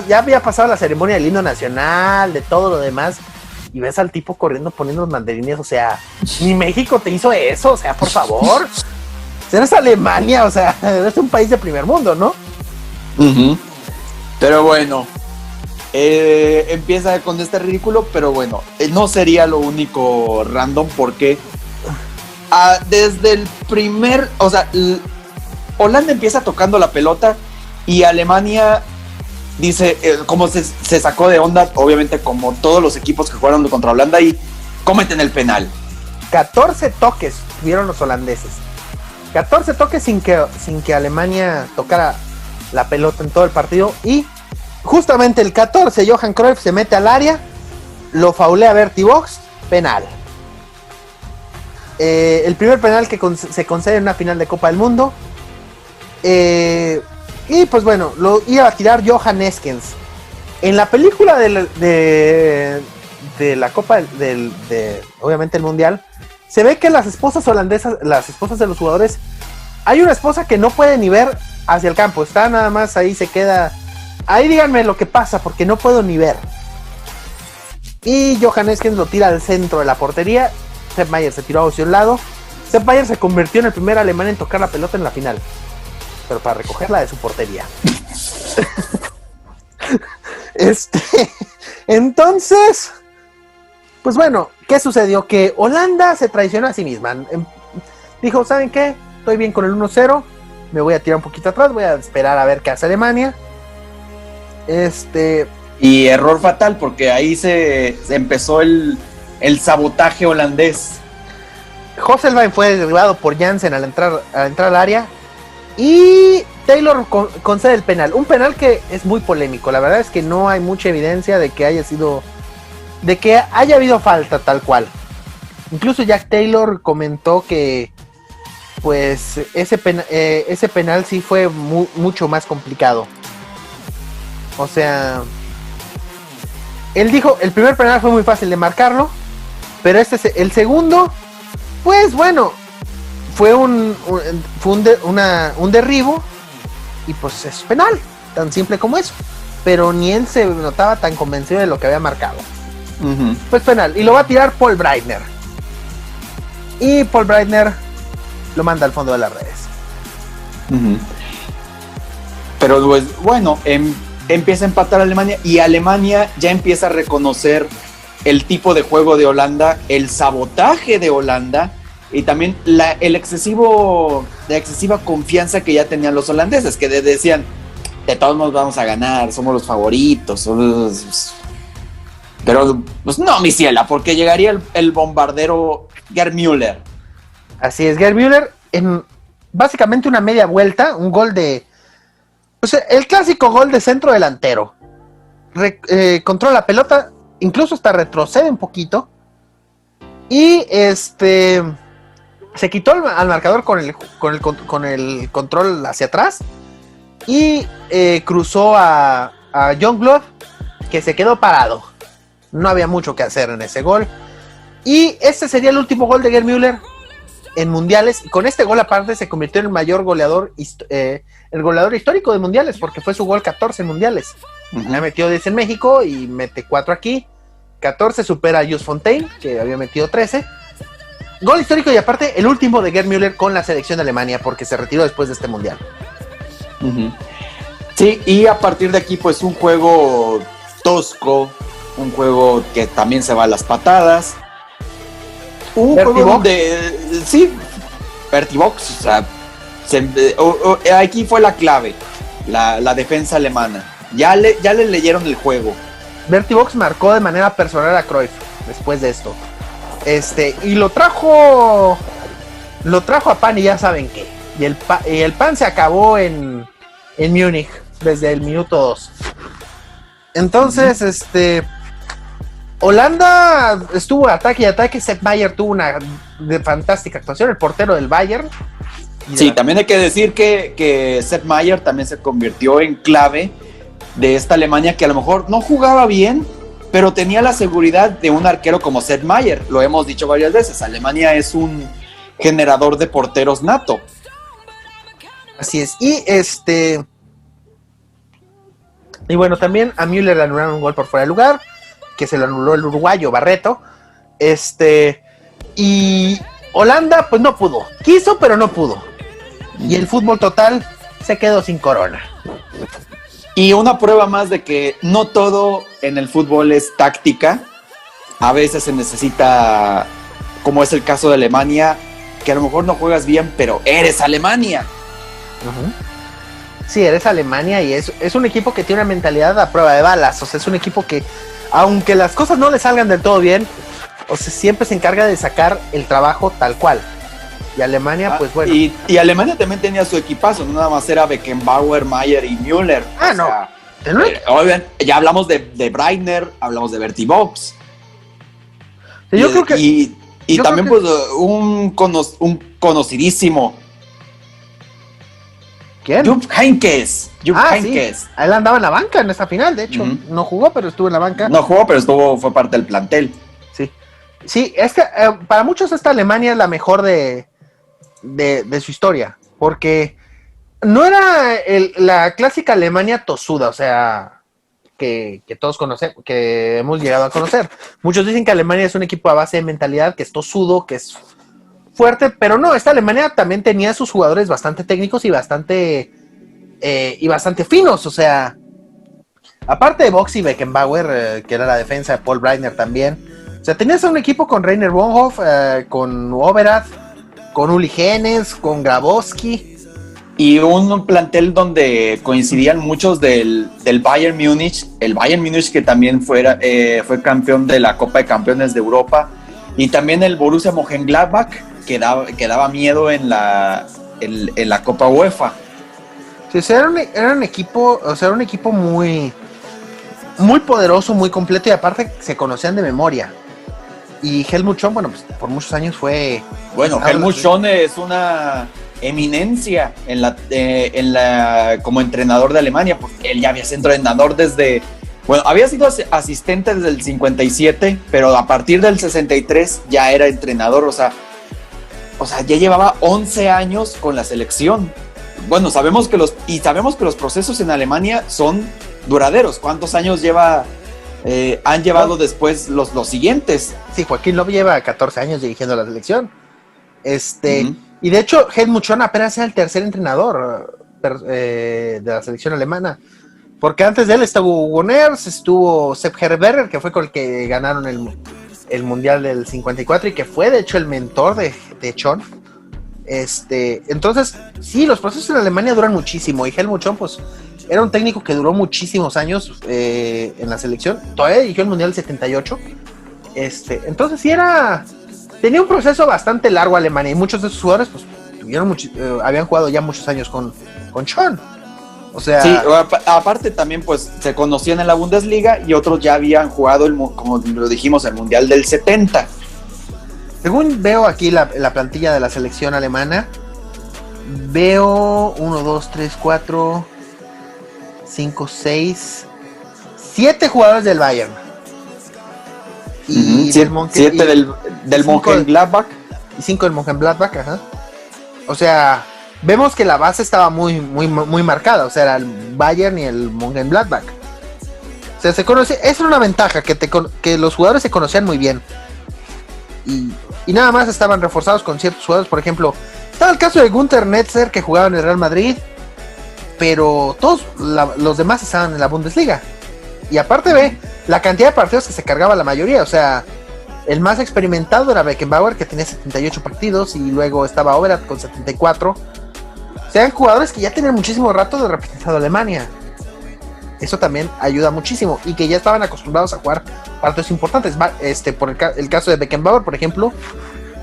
ya había pasado la ceremonia del himno nacional, de todo lo demás, y ves al tipo corriendo poniendo los banderines. O sea, ni México te hizo eso, o sea, por favor. Eres Alemania, o sea, eres un país de primer mundo, ¿no? Uh-huh. Pero bueno, empieza con este ridículo, pero bueno, no sería lo único random, porque desde el primer, o sea, Holanda empieza tocando la pelota y Alemania dice, como se sacó de onda, obviamente como todos los equipos que jugaron contra Holanda, y cometen el penal. 14 toques tuvieron los holandeses. 14 toques sin que Alemania tocara la pelota en todo el partido. Y justamente el 14, Johan Cruyff se mete al área, lo faulea Bertie Vogts, penal. El primer penal que se concede en una final de Copa del Mundo. Y pues bueno, lo iba a tirar Johan Neeskens. En la película de la Copa obviamente el Mundial, se ve que las esposas holandesas, las esposas de los jugadores, hay una esposa que no puede ni ver hacia el campo, está nada más ahí, se queda ahí. Díganme lo que pasa, porque no puedo ni ver. Y Johan Neeskens lo tira al centro de la portería. Sepp Maier se tiró hacia un lado. Sepp Maier se convirtió en el primer alemán en tocar la pelota en la final, pero para recogerla de su portería. Entonces, pues bueno, ¿qué sucedió? Que Holanda se traicionó a sí misma. Dijo, ¿saben qué? Estoy bien con el 1-0, me voy a tirar un poquito atrás, voy a esperar a ver qué hace Alemania. Y error fatal, porque ahí se empezó el sabotaje holandés. Hosselbein fue derribado por Jansen al entrar al área. Y Taylor concede el penal. Un penal que es muy polémico. La verdad es que no hay mucha evidencia de que haya habido falta tal cual. Incluso Jack Taylor comentó que pues ese penal sí fue mucho más complicado. O sea, él dijo, el primer penal fue muy fácil de marcarlo, pero el segundo, pues bueno, fue un derribo y pues es penal, tan simple como eso. Pero ni él se notaba tan convencido de lo que había marcado. Uh-huh. Pues penal, y lo va a tirar Paul Breitner. Y Paul Breitner lo manda al fondo de las redes. Uh-huh. Pero pues, bueno, empieza a empatar Alemania y Alemania ya empieza a reconocer el tipo de juego de Holanda, el sabotaje de Holanda y también la excesiva confianza que ya tenían los holandeses, que decían, de todos modos vamos a ganar, somos los favoritos. Pero pues no, mi ciela, porque llegaría el bombardero Gerd Müller. Así es, Gerd Müller en básicamente una media vuelta, un gol de... Pues el clásico gol de centro delantero. Controla la pelota, incluso hasta retrocede un poquito. Y se quitó al marcador con el control hacia atrás. Y cruzó a Youngblood, que se quedó parado. No había mucho que hacer en ese gol. Y este sería el último gol de Gerd Müller en mundiales. Y con este gol aparte se convirtió en el mayor goleador, el goleador histórico de mundiales, porque fue su gol 14 en mundiales. Uh-huh. Le metió 10 en México y mete 4 aquí. 14 supera a Just Fontaine, que había metido 13. Gol histórico y aparte el último de Gerd Müller con la selección de Alemania, porque se retiró después de este mundial. Uh-huh. Sí, y a partir de aquí pues un juego tosco, un juego que también se va a las patadas, un Bertie juego Box. donde sí, Bertie Box, o sea, aquí fue la clave, la defensa alemana, ya le leyeron el juego. Bertie Box marcó de manera personal a Cruyff después de esto, y lo trajo a Pan, y ya saben qué, y el Pan se acabó en Múnich desde el minuto 2. Entonces, Holanda estuvo ataque y ataque. Sepp Maier tuvo una fantástica actuación, el portero del Bayern. Sí, también hay que decir que Sepp Maier también se convirtió en clave de esta Alemania, que a lo mejor no jugaba bien, pero tenía la seguridad de un arquero como Sepp Maier. Lo hemos dicho varias veces, Alemania es un generador de porteros nato. Así es, y bueno, también a Müller le anularon un gol por fuera de lugar, que se lo anuló el uruguayo Barreto. Y Holanda pues no pudo, quiso pero no pudo. Y el fútbol total se quedó sin corona. Y una prueba más de que no todo en el fútbol es táctica. A veces se necesita, como es el caso de Alemania, que a lo mejor no juegas bien, pero eres Alemania. Uh-huh. Sí, eres Alemania y es un equipo que tiene una mentalidad a prueba de balas. O sea, es un equipo que, aunque las cosas no le salgan del todo bien, o sea, siempre se encarga de sacar el trabajo tal cual. Y Alemania, pues bueno. Y Alemania también tenía su equipazo, no nada más era Beckenbauer, Maier y Müller. Obviamente, ya hablamos de Breitner, hablamos de Bertie Box. Sí, yo creo que... Y también, pues, un conocidísimo. ¿Quién? Jupp Heynckes. Sí. Él andaba en la banca en esa final, de hecho. Uh-huh. No jugó, pero estuvo en la banca. No jugó, pero fue parte del plantel. Sí, es que para muchos esta Alemania es la mejor de su historia, porque no era la clásica Alemania tosuda, o sea, que todos conocemos, que hemos llegado a conocer. Muchos dicen que Alemania es un equipo a base de mentalidad, que es tosudo, que es fuerte, pero no, esta Alemania también tenía sus jugadores bastante técnicos y bastante finos, o sea, aparte de Box y Beckenbauer, que era la defensa de Paul Breitner también, o sea, tenías un equipo con Rainer Bonhoff, con Overath, con Uli Hoeneß, con Grabowski. Y un plantel donde coincidían muchos del Bayern Múnich, el Bayern Múnich que también fue campeón de la Copa de Campeones de Europa, y también el Borussia Mönchengladbach, que daba miedo en la Copa UEFA. Sí, o sea, era un equipo muy, muy poderoso, muy completo, y aparte se conocían de memoria. Y Helmut Schön, bueno, pues por muchos años fue... Bueno, Helmut Schön es una eminencia como entrenador de Alemania, porque él ya había sido entrenador había sido asistente desde el 57, pero a partir del 63 ya era entrenador, o sea, ya llevaba 11 años con la selección. Bueno, sabemos que los procesos en Alemania son duraderos. ¿Cuántos años han llevado después los siguientes? Sí, Joaquín Löw lleva 14 años dirigiendo la selección. Y de hecho, Helmut Schön apenas era el tercer entrenador de la selección alemana. Porque antes de él estuvo Hugo Ners, estuvo Sepp Herberger, que fue con el que ganaron el Mundial del 54 y que fue, de hecho, el mentor de Schön. Entonces, sí, los procesos en Alemania duran muchísimo. Y Helmut Schön, pues, era un técnico que duró muchísimos años en la selección. Todavía dirigió el Mundial del 78. Entonces, sí tenía un proceso bastante largo Alemania. Y muchos de sus jugadores, pues, habían jugado ya muchos años con Schön. O sea, sí, aparte también pues se conocían en la Bundesliga y otros ya habían jugado, como lo dijimos, el Mundial del 70. Según veo aquí la plantilla de la selección alemana, veo 1, 2, 3, 4, 5, 6, 7 jugadores del Bayern. Y 7 del Mönchengladbach. Y 5 del Mönchengladbach, ajá. O sea, vemos que la base estaba muy, muy, muy marcada. O sea, era el Bayern y el Mönchengladbach. O sea, esa era una ventaja, que los jugadores se conocían muy bien. Y nada más estaban reforzados con ciertos jugadores. Por ejemplo, estaba el caso de Günther Netzer, que jugaba en el Real Madrid, pero todos los demás estaban en la Bundesliga. Y aparte ve la cantidad de partidos que se cargaba la mayoría. O sea, el más experimentado era Beckenbauer, que tenía 78 partidos, y luego estaba Overath con 74. O sea, eran jugadores que ya tenían muchísimo rato de representado a Alemania. Eso también ayuda muchísimo, y que ya estaban acostumbrados a jugar partidos importantes. Por el caso de Beckenbauer, por ejemplo,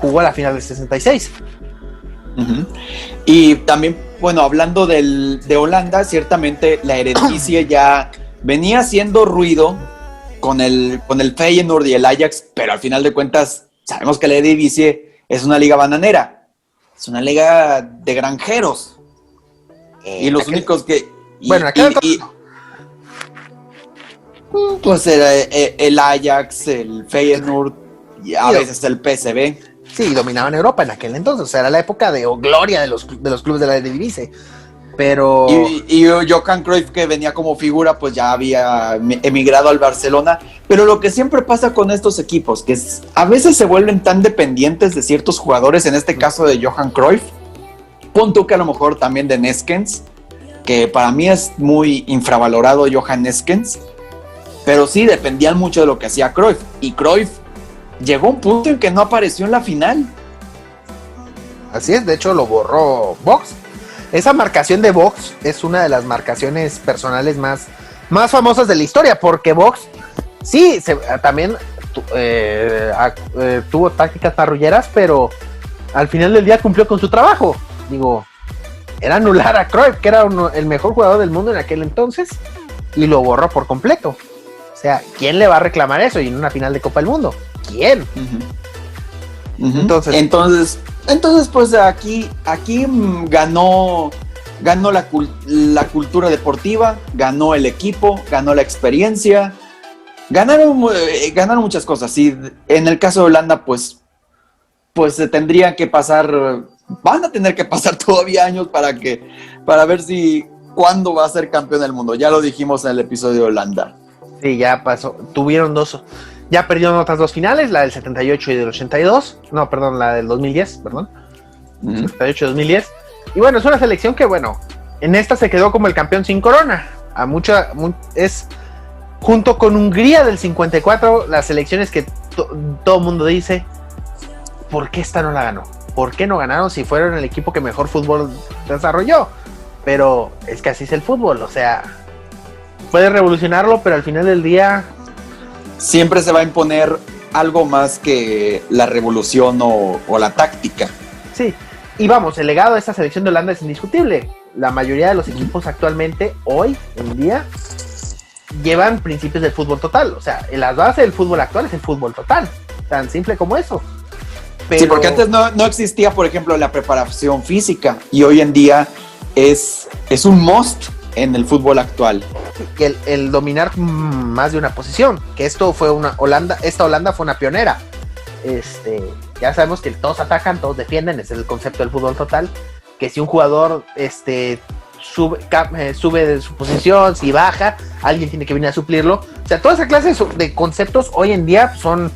jugó a la final del 66. Uh-huh. Y también, bueno, hablando de Holanda, ciertamente la Eredivisie ya venía haciendo ruido con el Feyenoord y el Ajax, pero al final de cuentas sabemos que la Eredivisie es una liga bananera, es una liga de granjeros, y los únicos que... pues era el Ajax, el Feyenoord y a veces el PSV. Sí, dominaban Europa en aquel entonces. O sea, era la época de gloria de los clubes de la Eredivisie. Pero... Y Johan Cruyff, que venía como figura, pues ya había emigrado al Barcelona. Pero lo que siempre pasa con estos equipos, que a veces se vuelven tan dependientes de ciertos jugadores, en este caso de Johan Cruyff, pon tú que a lo mejor también de Neskens, que para mí es muy infravalorado Johan Neskens, pero sí dependían mucho de lo que hacía Cruyff. Y Cruyff llegó a un punto en que no apareció en la final. Así es, de hecho lo borró Box. Esa marcación de Box es una de las marcaciones personales más famosas de la historia, porque Box sí también tuvo tácticas parrulleras, pero al final del día cumplió con su trabajo. Digo, era anular a Cruyff, que era el mejor jugador del mundo en aquel entonces, y lo borró por completo. O sea, ¿quién le va a reclamar eso? Y en una final de Copa del Mundo, ¿quién? Uh-huh. Uh-huh. Entonces, pues aquí ganó la cultura deportiva, ganó el equipo, ganó la experiencia, ganaron muchas cosas. Y en el caso de Holanda, pues se tendría que pasar, van a tener que pasar todavía años para ver cuándo va a ser campeón del mundo. Ya lo dijimos en el episodio de Holanda. Sí, ya pasó. Tuvieron ya perdieron otras 2 finales, la del 78 y del 82. No, perdón, la del 2010, perdón. 78 y 2010. Y bueno, es una selección que, bueno, en esta se quedó como el campeón sin corona. Es junto con Hungría del 54, las selecciones que todo el mundo dice, ¿por qué esta no la ganó? ¿Por qué no ganaron si fueron el equipo que mejor fútbol desarrolló? Pero es que así es el fútbol, o sea, puedes revolucionarlo, pero al final del día siempre se va a imponer algo más que la revolución o la táctica. Sí, y vamos, el legado de esta selección de Holanda es indiscutible. La mayoría de los equipos actualmente, hoy en día, llevan principios del fútbol total. O sea, la base del fútbol actual es el fútbol total. tan simple como eso. Pero... Sí, porque antes no existía, por ejemplo, la preparación física, y hoy en día es un must en el fútbol actual. El dominar más de una posición, que esto fue esta Holanda fue una pionera. Ya sabemos que todos atacan, todos defienden, ese es el concepto del fútbol total, que si un jugador sube de su posición, si baja, alguien tiene que venir a suplirlo. O sea, toda esa clase de conceptos hoy en día son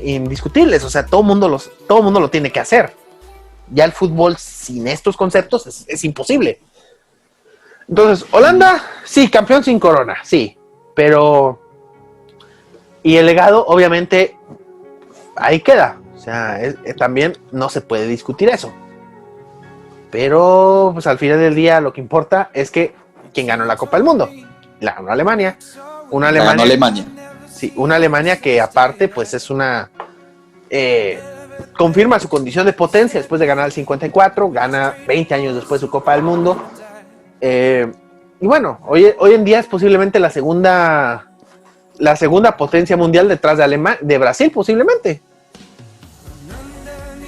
indiscutibles. O sea, todo mundo lo tiene que hacer. Ya el fútbol sin estos conceptos es imposible. Entonces, Holanda, sí, campeón sin corona, sí, pero... Y el legado, obviamente, ahí queda. O sea, también no se puede discutir eso. Pero, pues al final del día, lo que importa es que ¿quién ganó la Copa del Mundo? La ganó Alemania. Ganó Alemania. Sí, una Alemania que aparte, pues es una... confirma su condición de potencia después de ganar el 54, gana 20 años después su Copa del Mundo. Y bueno, hoy en día es posiblemente la segunda potencia mundial detrás de Brasil, posiblemente.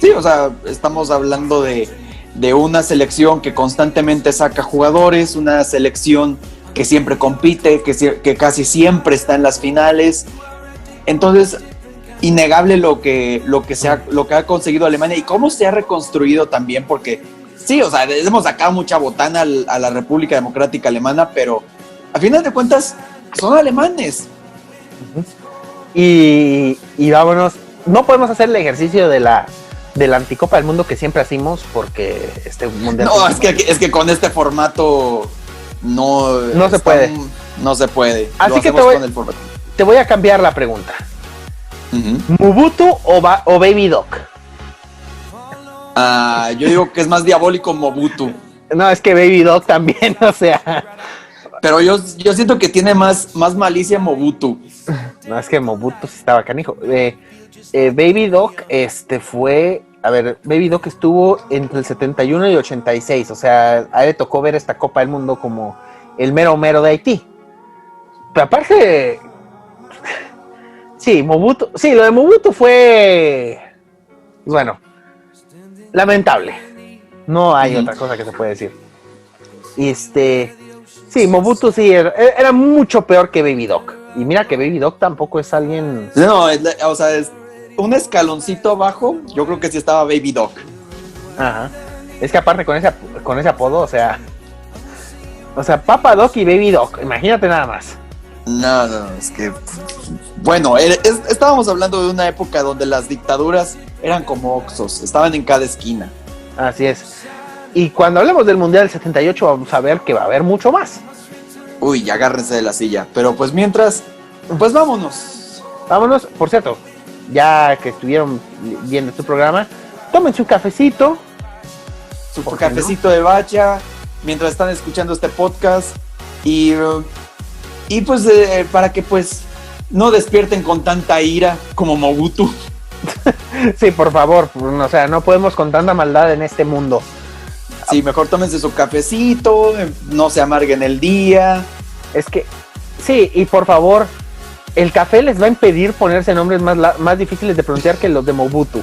Sí, o sea, estamos hablando de una selección que constantemente saca jugadores, una selección que siempre compite, que casi siempre está en las finales. Entonces, innegable lo que ha conseguido Alemania y cómo se ha reconstruido también, porque sí, o sea, hemos sacado mucha botana a la República Democrática Alemana, pero a final de cuentas son alemanes. Y vámonos, no podemos hacer el ejercicio de la anticopa del mundo que siempre hacemos, porque este mundial... No, es que con este formato no se puede. No se puede. Así que te voy a cambiar la pregunta. ¿Mobutu o Baby Doc? Yo digo que es más diabólico Mobutu. No, es que Baby Doc también, o sea... Pero yo siento que tiene más malicia Mobutu. No, es que Mobutu sí estaba canijo. Baby Doc fue... A ver, Baby Doc estuvo entre el 71 y 86. O sea, a él le tocó ver esta Copa del Mundo como el mero de Haití. Pero aparte... Sí, Mobutu... Sí, lo de Mobutu fue... Bueno, lamentable. No hay otra cosa que se puede decir. Sí, Mobutu sí era mucho peor que Baby Doc. Y mira que Baby Doc tampoco es alguien... No, o sea, es un escaloncito abajo. Yo creo que sí estaba Baby Doc. Ajá. Es que aparte con ese apodo, o sea, Papa Doc y Baby Doc, imagínate nada más. No, es que... Bueno, estábamos hablando de una época donde las dictaduras eran como Oxxos, estaban en cada esquina. Así es. Y cuando hablemos del Mundial del 78 vamos a ver que va a haber mucho más. Uy, agárrense de la silla. Pero pues mientras, pues vámonos. Vámonos, por cierto, ya que estuvieron viendo este programa, tomen su cafecito. Su cafecito de bacha, mientras están escuchando este podcast. Y pues para que pues no despierten con tanta ira como Mobutu. Sí, por favor, o sea, no podemos con tanta maldad en este mundo. Sí, mejor tómense su cafecito, no se amarguen el día. Es que, sí, y por favor, el café les va a impedir ponerse nombres más difíciles de pronunciar que los de Mobutu.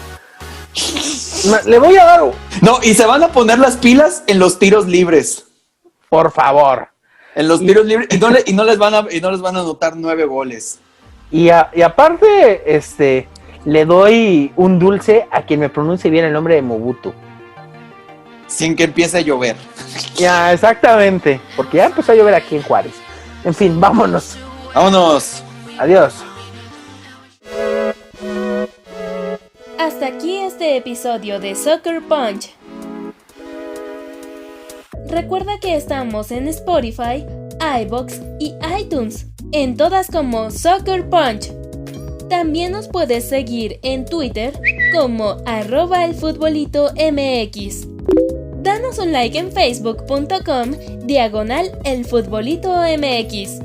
Le voy a dar... No, y se van a poner las pilas en los tiros libres. Por favor. En los tiros libres, y no les van a anotar 9 goles. Y aparte, le doy un dulce a quien me pronuncie bien el nombre de Mobutu. Sin que empiece a llover. Ya, exactamente. Porque ya empezó a llover aquí en Juárez. En fin, vámonos. Vámonos. Adiós. Hasta aquí este episodio de Soccer Punch. Recuerda que estamos en Spotify, iVoox y iTunes. En todas como Soccer Punch. También nos puedes seguir en Twitter como @elfutbolito.mx. Danos un like en facebook.com/elfutbolito.mx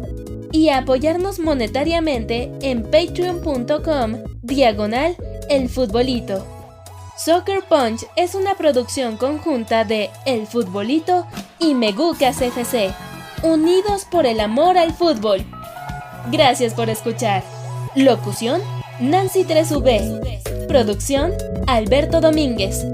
y apoyarnos monetariamente en patreon.com/elfutbolito. Soccer Punch es una producción conjunta de El Futbolito y Megucas FC, unidos por el amor al fútbol. Gracias por escuchar. Locución, Nancy 3V. Producción, Alberto Domínguez.